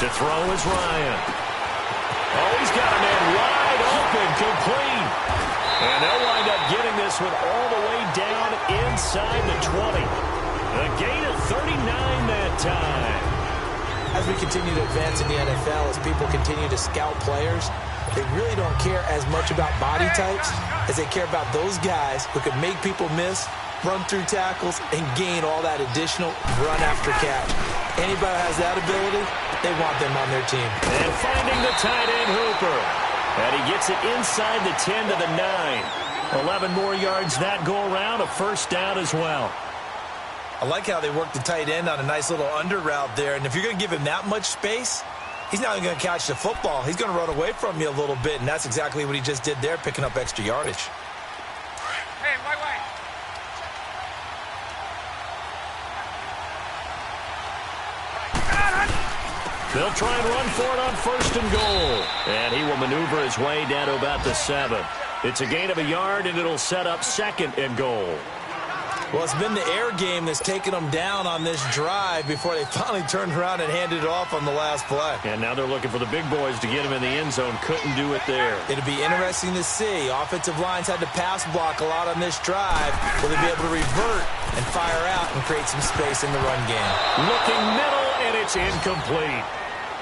To throw is Ryan. Oh, he's got a man wide open, complete. And they'll wind up getting this one all the way down inside the 20. A gain of 39 that time. As we continue to advance in the NFL, as people continue to scout players, they really don't care as much about body types as they care about those guys who can make people miss, run through tackles, and gain all that additional run after catch. Anybody who has that ability, they want them on their team. And finding the tight end Hooper. And he gets it inside the 10 to the 9. 11 more yards that go around, a first down as well. I like how they work the tight end on a nice little under route there. And if you're going to give him that much space, he's not even going to catch the football. He's going to run away from you a little bit, and that's exactly what he just did there, picking up extra yardage. Hey, wait. They'll try and run for it on 1st and goal. And he will maneuver his way down to about the 7. It's a gain of a yard, and it'll set up 2nd and goal. Well, it's been the air game that's taken them down on this drive before they finally turned around and handed it off on the last play. And now they're looking for the big boys to get him in the end zone. Couldn't do it there. It'll be interesting to see. Offensive lines had to pass block a lot on this drive. Will they be able to revert and fire out and create some space in the run game? Looking middle, and it's incomplete.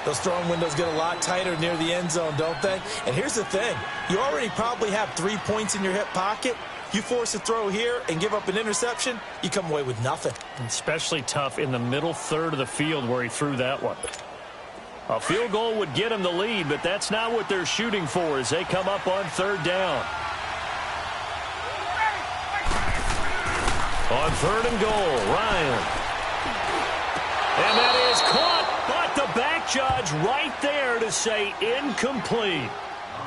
Those throwing windows get a lot tighter near the end zone, don't they? And here's the thing. You already probably have 3 points in your hip pocket. You force a throw here and give up an interception, you come away with nothing. Especially tough in the middle third of the field where he threw that one. A field goal would get him the lead, but that's not what they're shooting for as they come up on 3rd down. On 3rd and goal, Ryan. And that is caught, but the back judge right there to say incomplete.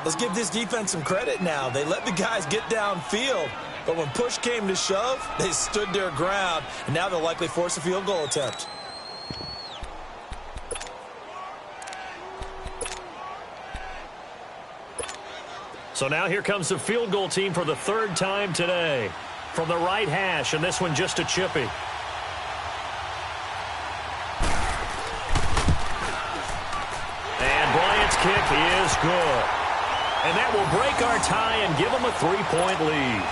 Let's give this defense some credit now. They let the guys get downfield, but when push came to shove, they stood their ground, and now they'll likely force a field goal attempt. So now here comes the field goal team for the 3rd time today. From the right hash, and this one just a chippy. And Bryant's kick is good. And that will break our tie and give them a 3-point lead.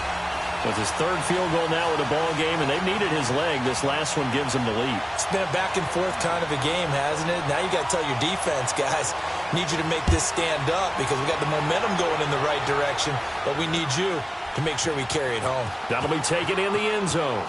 With his 3rd field goal now in the ball game, and they've needed his leg. This last one gives them the lead. It's been a back-and-forth kind of a game, hasn't it? Now you got to tell your defense, guys, need you to make this stand up because we got the momentum going in the right direction, but we need you to make sure we carry it home. That'll be taken in the end zone.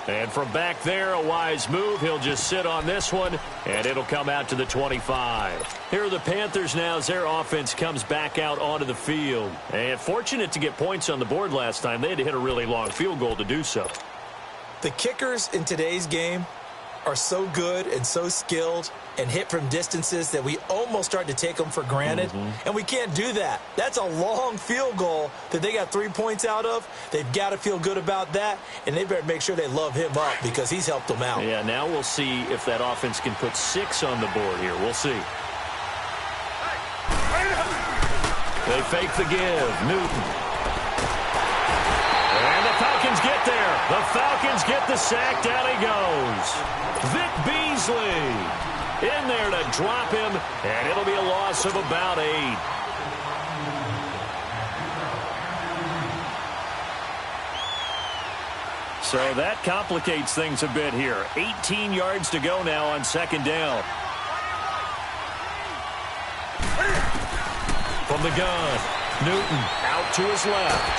And from back there, a wise move. He'll just sit on this one, and it'll come out to the 25. Here are the Panthers now as their offense comes back out onto the field. And fortunate to get points on the board last time. They had to hit a really long field goal to do so. The kickers in today's game are so good and so skilled and hit from distances that we almost start to take them for granted. And we can't do that. That's a long field goal that they got 3 points out of. They've got to feel good about that, and they better make sure they love him up because he's helped them out. Yeah, now we'll see if that offense can put 6 on the board here. We'll see. They fake the give. Newton. And the get the sack. Down he goes. Vic Beasley in there to drop him, and it'll be a loss of about 8. So that complicates things a bit here. 18 yards to go now on second down. From the gun, Newton out to his left.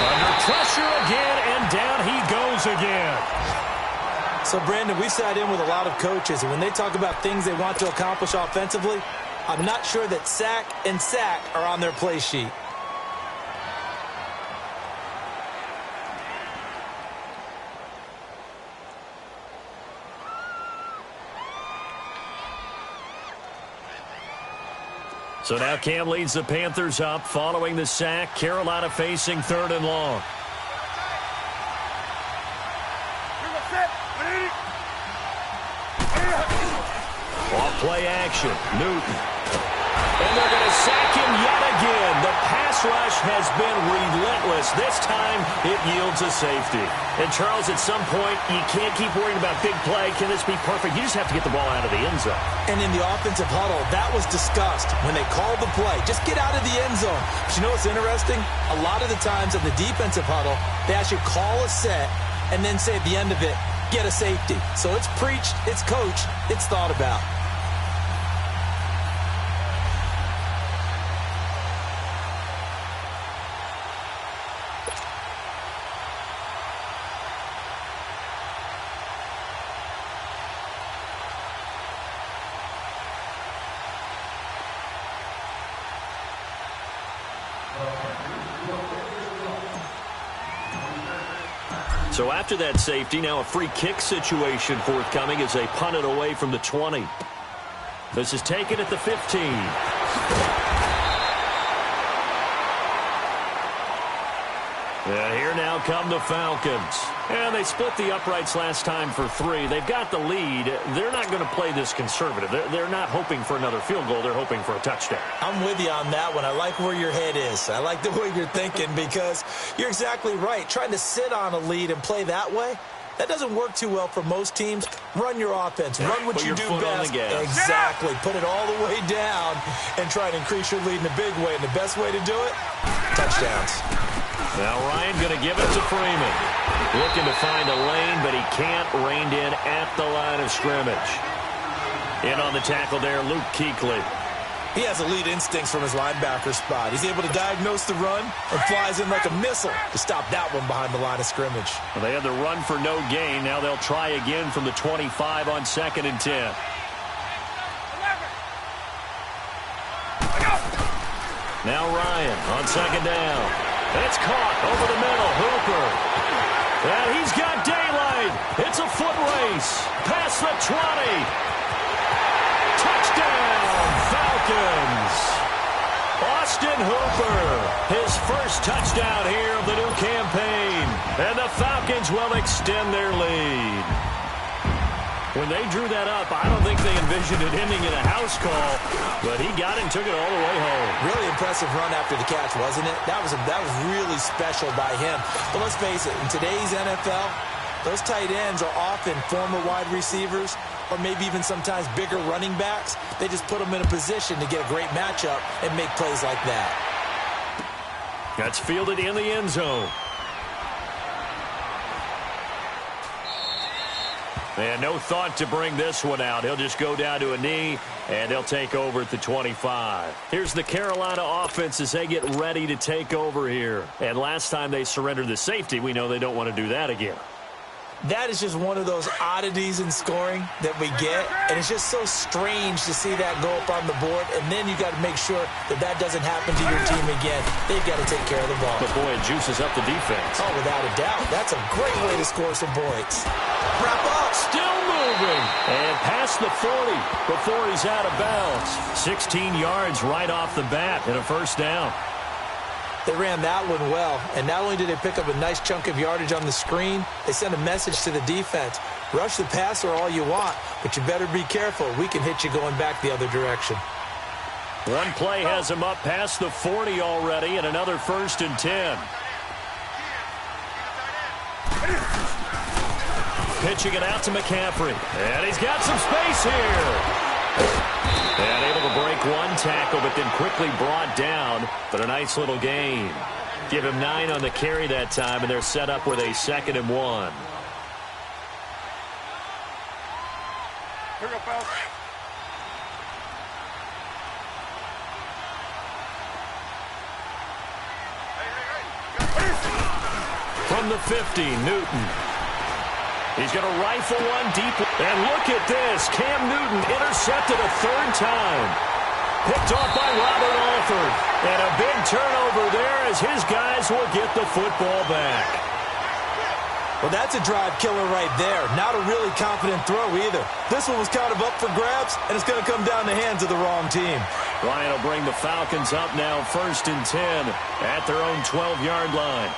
Under pressure again, and down he goes again. So, Brandon, we've sat in with a lot of coaches, and when they talk about things they want to accomplish offensively, I'm not sure that sack and sack are on their play sheet. So now Cam leads the Panthers up following the sack. Carolina facing 3rd and long. Off play action. Newton. And they're going to sack him yet again. The pass rush has been relentless. This time it yields a safety. And Charles, at some point, you can't keep worrying about big play. Can this be perfect? You just have to get the ball out of the end zone. And in the offensive huddle, that was discussed when they called the play. Just get out of the end zone. But you know what's interesting? A lot of the times in the defensive huddle, they actually call a set and then say at the end of it, get a safety. So it's preached, it's coached, it's thought about. So after that safety, now a free kick situation forthcoming as they punt it away from the 20. This is taken at the 15. And here now come the Falcons. And they split the uprights last time for 3. They've got the lead. They're not going to play this conservative. They're not hoping for another field goal. They're hoping for a touchdown. I'm with you on that one. I like where your head is. I like the way you're thinking because you're exactly right. Trying to sit on a lead and play that way, that doesn't work too well for most teams. Run your offense. Run what you do best. Exactly. Put it all the way down and try to increase your lead in a big way. And the best way to do it, touchdowns. Now Ryan going to give it to Freeman. Looking to find a lane, but he can't. Reined in at the line of scrimmage. In on the tackle there, Luke Kuechly. He has elite instincts from his linebacker spot. He's able to diagnose the run and flies in like a missile to stop that one behind the line of scrimmage. Well, they had the run for no gain. Now they'll try again from the 25 on 2nd and 10. Now Ryan on 2nd down. It's caught over the middle. Hooper. And he's got daylight. It's a foot race. Past the 20. Touchdown, Falcons. Austin Hooper. His first touchdown here of the new campaign. And the Falcons will extend their lead. When they drew that up, I don't think they envisioned it ending in a house call, but he got it and took it all the way home. Really impressive run after the catch, wasn't it? That was really special by him. But let's face it, in today's NFL, those tight ends are often former wide receivers or maybe even sometimes bigger running backs. They just put them in a position to get a great matchup and make plays like that. That's fielded in the end zone. And no thought to bring this one out. He'll just go down to a knee, and they'll take over at the 25. Here's the Carolina offense as they get ready to take over here. And last time they surrendered the safety, we know they don't want to do that again. That is just one of those oddities in scoring that we get, and it's just so strange to see that go up on the board, and then you got to make sure that that doesn't happen to your team again. They've got to take care of the ball. But, boy, it juices up the defense. Oh, without a doubt. That's a great way to score some points. Wrap up. Still moving. And past the 40 before he's out of bounds. 16 yards right off the bat and a first down. They ran that one well, and not only did they pick up a nice chunk of yardage on the screen, they sent a message to the defense. Rush the passer all you want, but you better be careful. We can hit you going back the other direction. One play has him up past the 40 already, and another 1st and 10. pitching it out to McCaffrey. And he's got some space here. And able to break one tackle, but then quickly brought down. But a nice little gain. Give him 9 on the carry that time, and they're set up with a 2nd and 1. Here we go, fellas. From the 50, Newton. He's going to rifle one deep. And look at this. Cam Newton intercepted a 3rd time. Picked off by Robert Alford. And a big turnover there as his guys will get the football back. Well, that's a drive killer right there. Not a really confident throw either. This one was kind of up for grabs, and it's going to come down the hands of the wrong team. Ryan will bring the Falcons up now 1st and 10 at their own 12-yard line.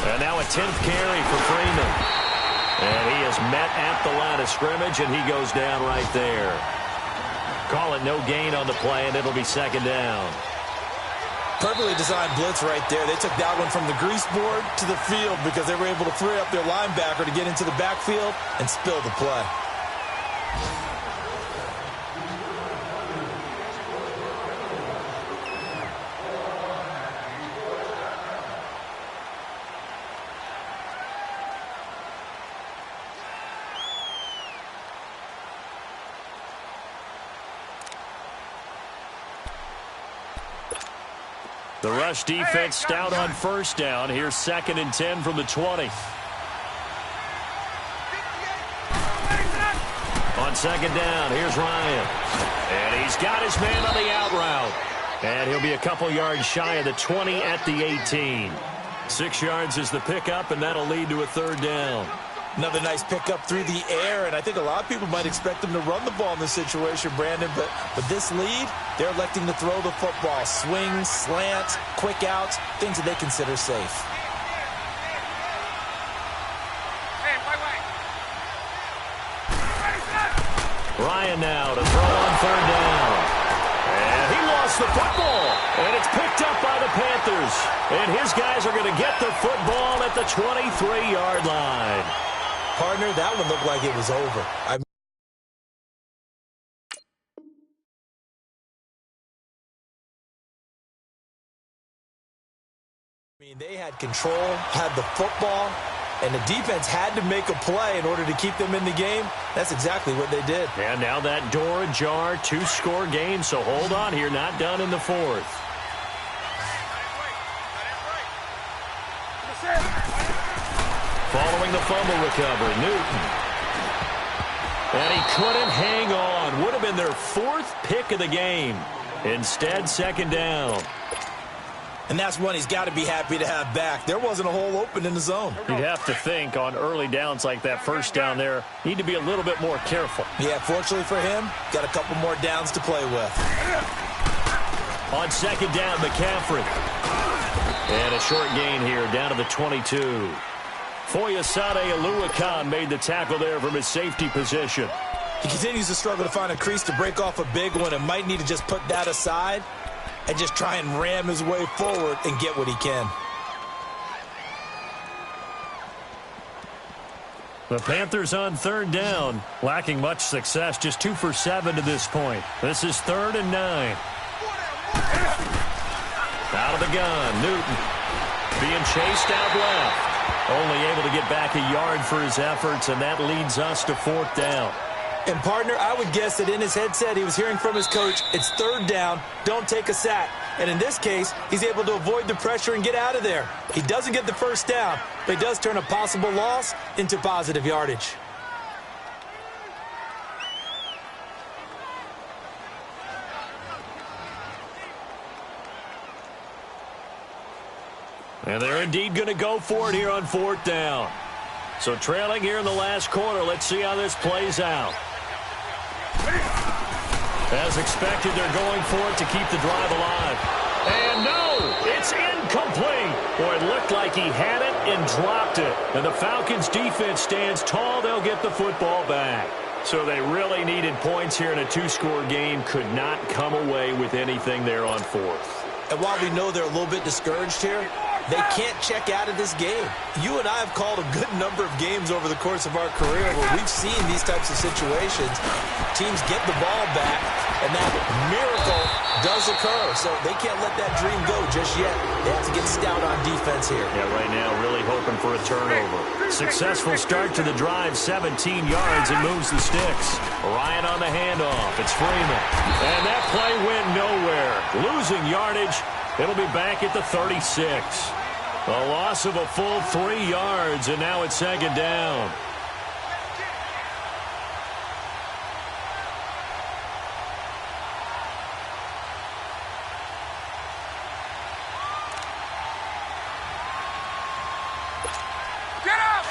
And now a 10th carry for Freeman. And he is met at the line of scrimmage, and he goes down right there. Call it no gain on the play, and it'll be 2nd down. Perfectly designed blitz right there. They took that one from the grease board to the field because they were able to free up their linebacker to get into the backfield and spill the play. The rush defense stout on 1st down. Here's 2nd and 10 from the 20. On 2nd down, here's Ryan. And he's got his man on the out route. And he'll be a couple yards shy of the 20 at the 18. 6 yards is the pickup, and that'll lead to a 3rd down. Another nice pickup through the air, and I think a lot of people might expect them to run the ball in this situation, Brandon, but this lead, they're electing to throw the football. Swings, slants, quick outs, things that they consider safe. Hey, wait. Ryan now to throw on 3rd down. And he lost the football, and it's picked up by the Panthers. And his guys are going to get the football at the 23-yard line. Partner, that one looked like it was over. I mean, they had control, had the football, and the defense had to make a play in order to keep them in the game. That's exactly what they did. And now that door ajar, 2-score game, so hold on here, not done in the 4th. Following the fumble recovery, Newton. And he couldn't hang on. Would have been their 4th pick of the game. Instead, 2nd down. And that's one he's got to be happy to have back. There wasn't a hole open in the zone. You'd have to think on early downs like that 1st down there, need to be a little bit more careful. Yeah, fortunately for him, got a couple more downs to play with. On 2nd down, McCaffrey. And a short gain here, down to the 22. Foyesade Oluwakan made the tackle there from his safety position. He continues to struggle to find a crease to break off a big one and might need to just put that aside and just try and ram his way forward and get what he can. The Panthers on 3rd down, lacking much success, just 2 for 7 to this point. This is 3rd and 9. Out of the gun, Newton being chased out left. Only able to get back a yard for his efforts, and that leads us to 4th down. And, partner, I would guess that in his headset he was hearing from his coach, it's 3rd down, don't take a sack. And in this case, he's able to avoid the pressure and get out of there. He doesn't get the 1st down, but he does turn a possible loss into positive yardage. And they're indeed going to go for it here on 4th down. So trailing here in the last quarter, let's see how this plays out. As expected, they're going for it to keep the drive alive. And no, it's incomplete. Boy, it looked like he had it and dropped it. And the Falcons' defense stands tall. They'll get the football back. So they really needed points here in a 2-score game. Could not come away with anything there on 4th. And while we know they're a little bit discouraged here, they can't check out of this game. You and I have called a good number of games over the course of our career where we've seen these types of situations. Teams get the ball back, and that miracle does occur. So they can't let that dream go just yet. They have to get stout on defense here. Yeah, right now really hoping for a turnover. Successful start to the drive, 17 yards, and moves the sticks. Ryan on the handoff. It's Freeman. And that play went nowhere. Losing yardage. It'll be back at the 36. A loss of a full 3 yards, and now it's second down. Get up!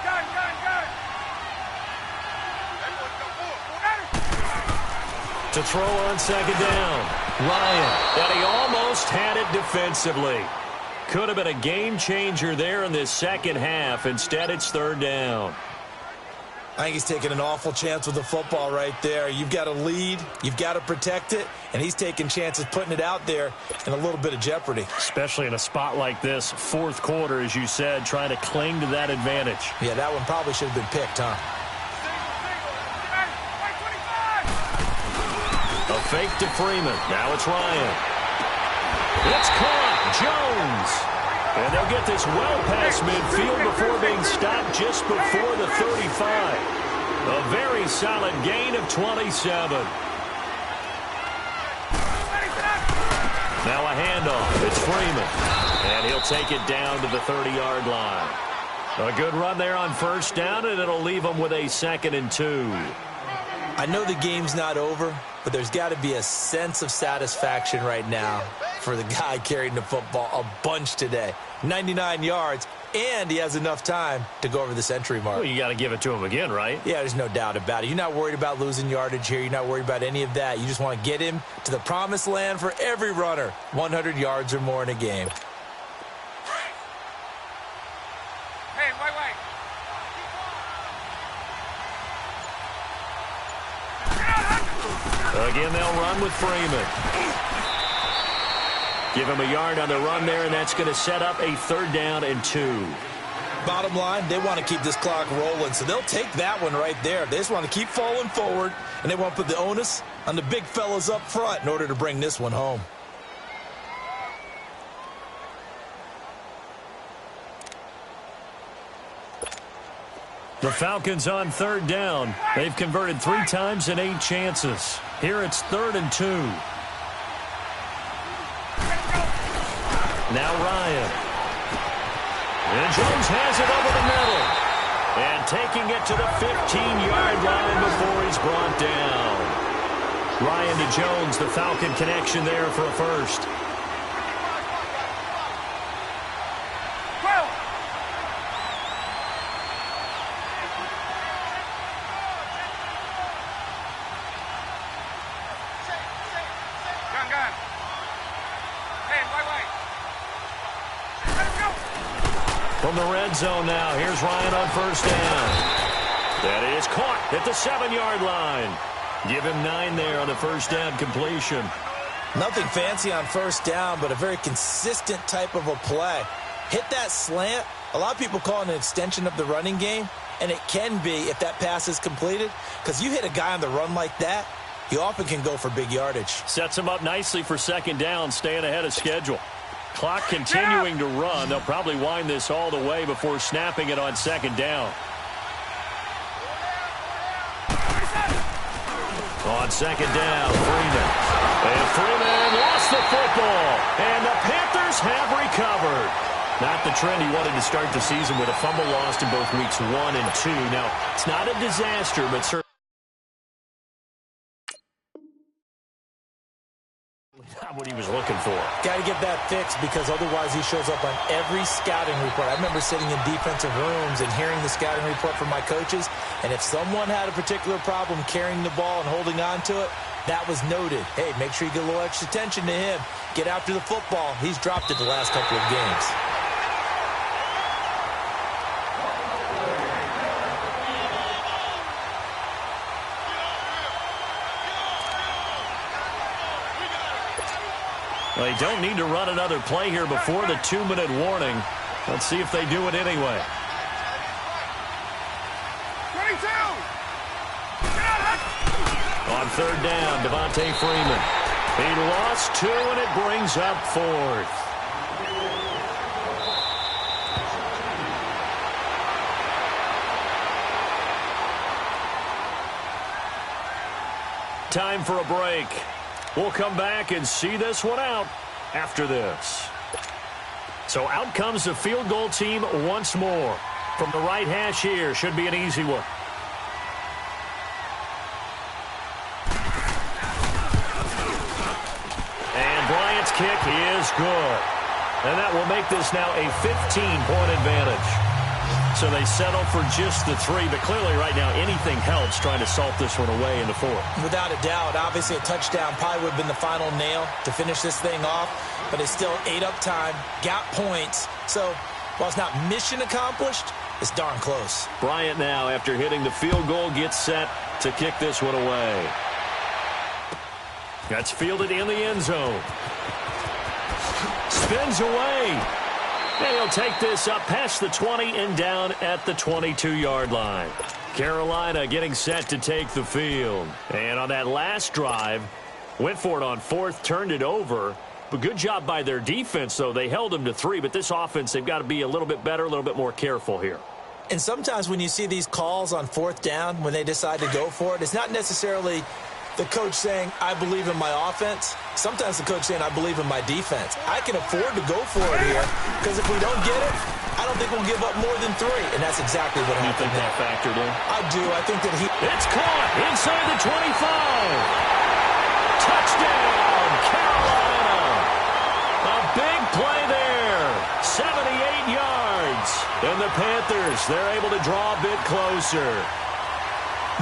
Gun! To throw on second down. Ryan, and he almost had it defensively. Could have been a game changer there in this second half. Instead, it's third down. I think he's taking an awful chance with the football right there. You've got to lead, you've got to protect it, and he's taking chances putting it out there in a little bit of jeopardy. Especially in a spot like this, fourth quarter, as you said, trying to cling to that advantage. Yeah, that one probably should have been picked, huh? A fake to Freeman. Now it's Ryan. It's caught. Jones. And they'll get this well past midfield before being stopped just before the 35. A very solid gain of 27. Now a handoff. It's Freeman. And he'll take it down to the 30-yard line. A good run there on first down, and it'll leave them with a 2nd and 2. I know the game's not over, but there's got to be a sense of satisfaction right now for the guy carrying the football a bunch today. 99 yards, and he has enough time to go over the century mark. Well, you got to give it to him again, right? Yeah, there's no doubt about it. You're not worried about losing yardage here. You're not worried about any of that. You just want to get him to the promised land for every runner. 100 yards or more in a game. Hey, wait. Again, they'll run with Freeman. Give him a yard on the run there, and that's going to set up a 3rd down and 2. Bottom line, they want to keep this clock rolling, so they'll take that one right there. They just want to keep falling forward, and they want to put the onus on the big fellas up front in order to bring this one home. The Falcons on 3rd down. They've converted 3 times in 8 chances. Here it's 3rd and 2. Now Ryan. And Jones has it over the middle. And taking it to the 15-yard line before he's brought down. Ryan to Jones, the Falcon connection there for a first. Gun. Hey, wait. Let's go. From the red zone now, here's Ryan on first down. That is caught at the 7-yard line. Give him 9 there on the first down completion. Nothing fancy on first down, but a very consistent type of a play. Hit that slant. A lot of people call it an extension of the running game, and it can be if that pass is completed, because you hit a guy on the run like that, you often can go for big yardage. Sets him up nicely for second down, staying ahead of schedule. Clock continuing to run. They'll probably wind this all the way before snapping it on second down. On second down, Freeman. And Freeman lost the football. And the Panthers have recovered. Not the trend he wanted to start the season with a fumble lost in both weeks 1 and 2. Now, it's not a disaster, but certainly not what he was looking for. Got to get that fixed, because otherwise he shows up on every scouting report. I remember sitting in defensive rooms and hearing the scouting report from my coaches, and if someone had a particular problem carrying the ball and holding on to it, that was noted. Hey, make sure you get a little extra attention to him. Get after the football. He's dropped it the last couple of games. They don't need to run another play here before the 2-minute warning. Let's see if they do it anyway. 22! On third down, Devontae Freeman. He lost 2, and it brings up 4th. Time for a break. We'll come back and see this one out after this. So out comes the field goal team once more. From the right hash here, should be an easy one. And Bryant's kick is good. And that will make this now a 15-point advantage. So they settle for just the 3, but clearly right now anything helps trying to salt this one away in the 4th. Without a doubt, obviously a touchdown probably would have been the final nail to finish this thing off, but it's still ate up time, got points. So while it's not mission accomplished, it's darn close. Bryant now, after hitting the field goal, gets set to kick this one away. That's fielded in the end zone. Spins away. And he'll take this up past the 20 and down at the 22-yard line. Carolina getting set to take the field. And on that last drive, went for it on 4th, turned it over. But good job by their defense, though. They held them to 3, but this offense, they've got to be a little bit better, a little bit more careful here. And sometimes when you see these calls on 4th down, when they decide to go for it, it's not necessarily the coach saying, I believe in my offense. Sometimes the coach saying, I believe in my defense. I can afford to go for it here because if we don't get it, I don't think we'll give up more than 3. And that's exactly what happened. You think that factored in? I do. I think that he... It's caught inside the 25. Touchdown, Carolina. A big play there. 78 yards. And the Panthers, they're able to draw a bit closer.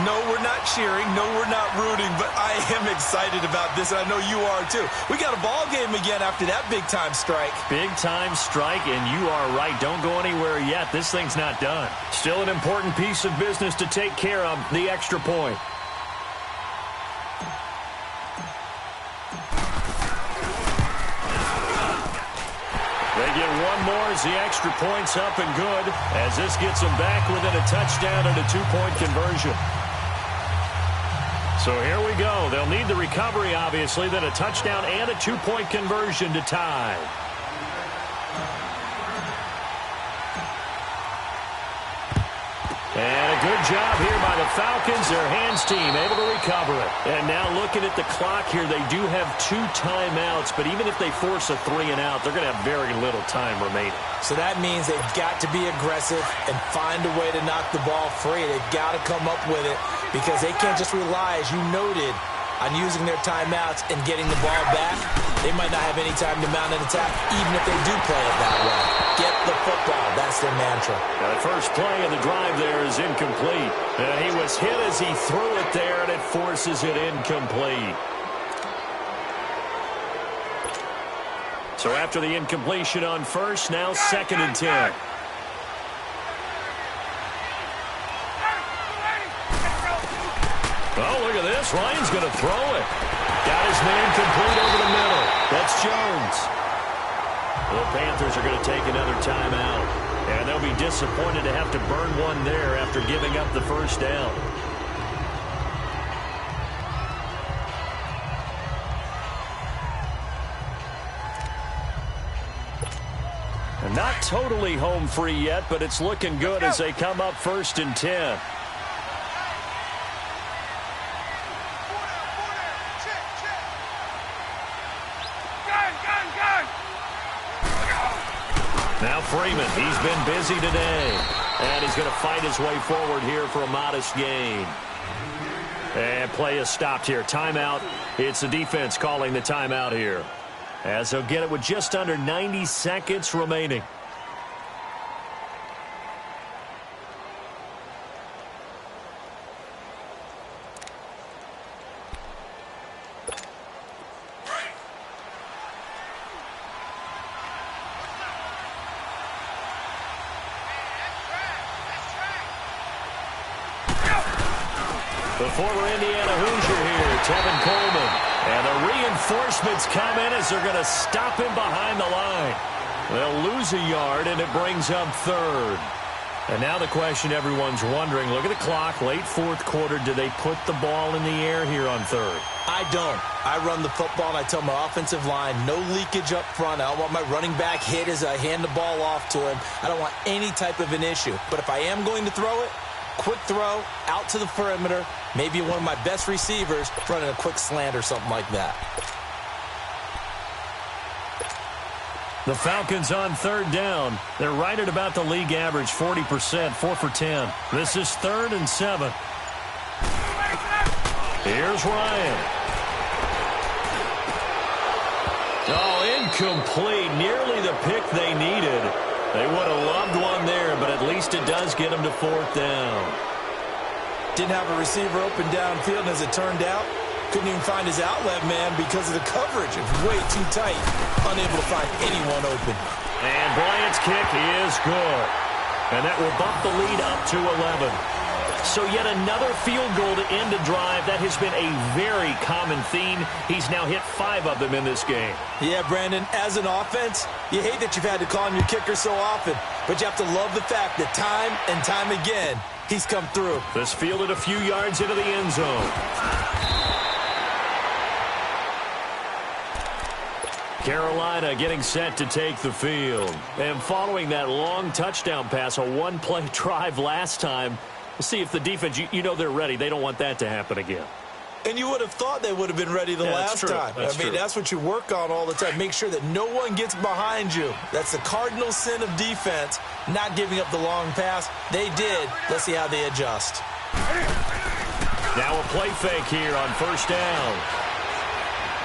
No, we're not cheering. No, we're not rooting, but I am excited about this, and I know you are too. We got a ball game again after that big-time strike. Big-time strike, and you are right. Don't go anywhere yet. This thing's not done. Still an important piece of business to take care of, the extra point. They get one more as the extra point's up and good, as this gets them back within a touchdown and a 2-point conversion. So here we go. They'll need the recovery, obviously, then a touchdown and a 2-point conversion to tie. And a good job here by the Falcons. Their hands team able to recover it. And now looking at the clock here, they do have 2 timeouts, but even if they force a 3 and out, they're going to have very little time remaining. So that means they've got to be aggressive and find a way to knock the ball free. They've got to come up with it because they can't just rely, as you noted, on using their timeouts and getting the ball back. They might not have any time to mount an attack, even if they do play it that way. Get the football. That's their mantra. Now the first play of the drive there is incomplete. He was hit as he threw it there, and it forces it incomplete. So after the incompletion on first, now 2nd and 10. Oh, look at this. Ryan's going to throw it. Got his man complete over the middle. That's Jones. The Panthers are going to take another timeout. And they'll be disappointed to have to burn one there after giving up the first down. And not totally home free yet, but it's looking good as they come up 1st and 10. Now Freeman, he's been busy today. And he's going to fight his way forward here for a modest gain. And play is stopped here. Timeout. It's the defense calling the timeout here, as they'll get it with just under 90 seconds remaining. The former Indiana Hoosier here, Tevin Coleman. And the reinforcements come in as they're going to stop him behind the line. They'll lose a yard, and it brings up third. And now the question everyone's wondering, look at the clock, late fourth quarter, do they put the ball in the air here on third? I don't. I run the football, and I tell my offensive line, no leakage up front. I don't want my running back hit as I hand the ball off to him. I don't want any type of an issue. But if I am going to throw it, quick throw, out to the perimeter, maybe one of my best receivers running a quick slant or something like that. The Falcons on third down. They're right at about the league average, 40%, 4 for 10. This is 3rd and 7. Here's Ryan. Oh, incomplete. Nearly the pick they needed. They would have loved one there, but at least it does get them to 4th down. Didn't have a receiver open downfield, and as it turned out, couldn't even find his outlet man because of the coverage. It was way too tight. Unable to find anyone open. And Bryant's kick is good. And that will bump the lead up to 11. So yet another field goal to end a drive. That has been a very common theme. He's now hit 5 of them in this game. Yeah, Brandon, as an offense, you hate that you've had to call on your kicker so often. But you have to love the fact that time and time again, he's come through. This fielded a few yards into the end zone. Carolina getting set to take the field. And following that long touchdown pass, a one-play drive last time, we'll see if the defense, you know they're ready. They don't want that to happen again. And you would have thought they would have been ready the last time. I mean, that's what you work on all the time. Make sure that no one gets behind you. That's the cardinal sin of defense, not giving up the long pass. They did. Let's see how they adjust. Now a play fake here on first down.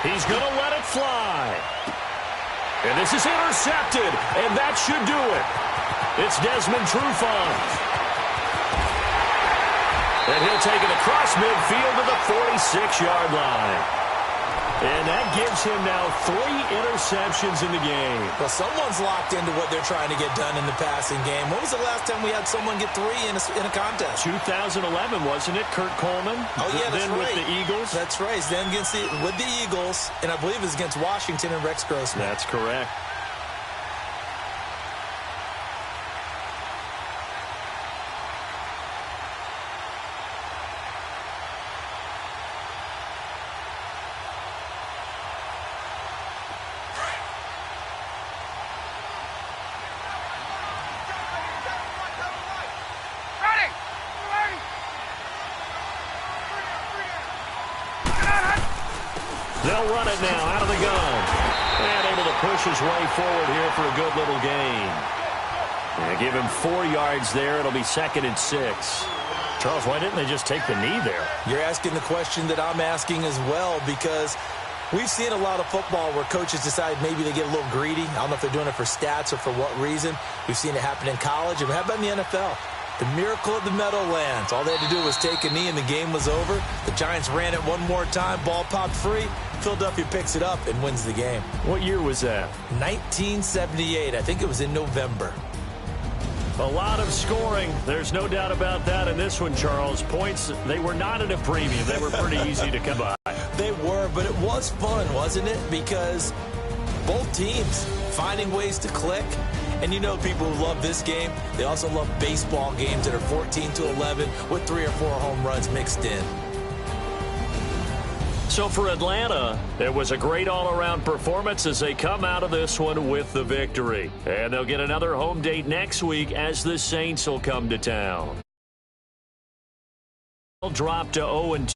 He's going to let it fly. And this is intercepted, and that should do it. It's Desmond Trufant. And he'll take it across midfield to the 46-yard line. And that gives him now 3 interceptions in the game. Well, someone's locked into what they're trying to get done in the passing game. When was the last time we had someone get 3 in a contest? 2011, wasn't it? Kurt Coleman? Oh, yeah, that's then right. With the Eagles? That's right. Then with the Eagles, and I believe it was against Washington and Rex Grossman. That's correct. They'll run it now out of the gun. And able to push his way forward here for a good little gain. Yeah, give him 4 yards there. It'll be 2nd and 6. Charles, why didn't they just take the knee there? You're asking the question that I'm asking as well, because we've seen a lot of football where coaches decide maybe they get a little greedy. I don't know if they're doing it for stats or for what reason. We've seen it happen in college. And how about in the NFL? The miracle of the Meadowlands. All they had to do was take a knee and the game was over. The Giants ran it one more time. Ball popped free. Philadelphia picks it up and wins the game. What year was that? 1978. I think it was in November. A lot of scoring. There's no doubt about that in this one, Charles. Points, they were not at a premium. They were pretty easy to come by. They were, but it was fun, wasn't it? Because both teams finding ways to click. And you know people who love this game, they also love baseball games that are 14-11 with 3 or 4 home runs mixed in. So for Atlanta, it was a great all-around performance as they come out of this one with the victory. And they'll get another home date next week as the Saints will come to town. Drop to 0-2.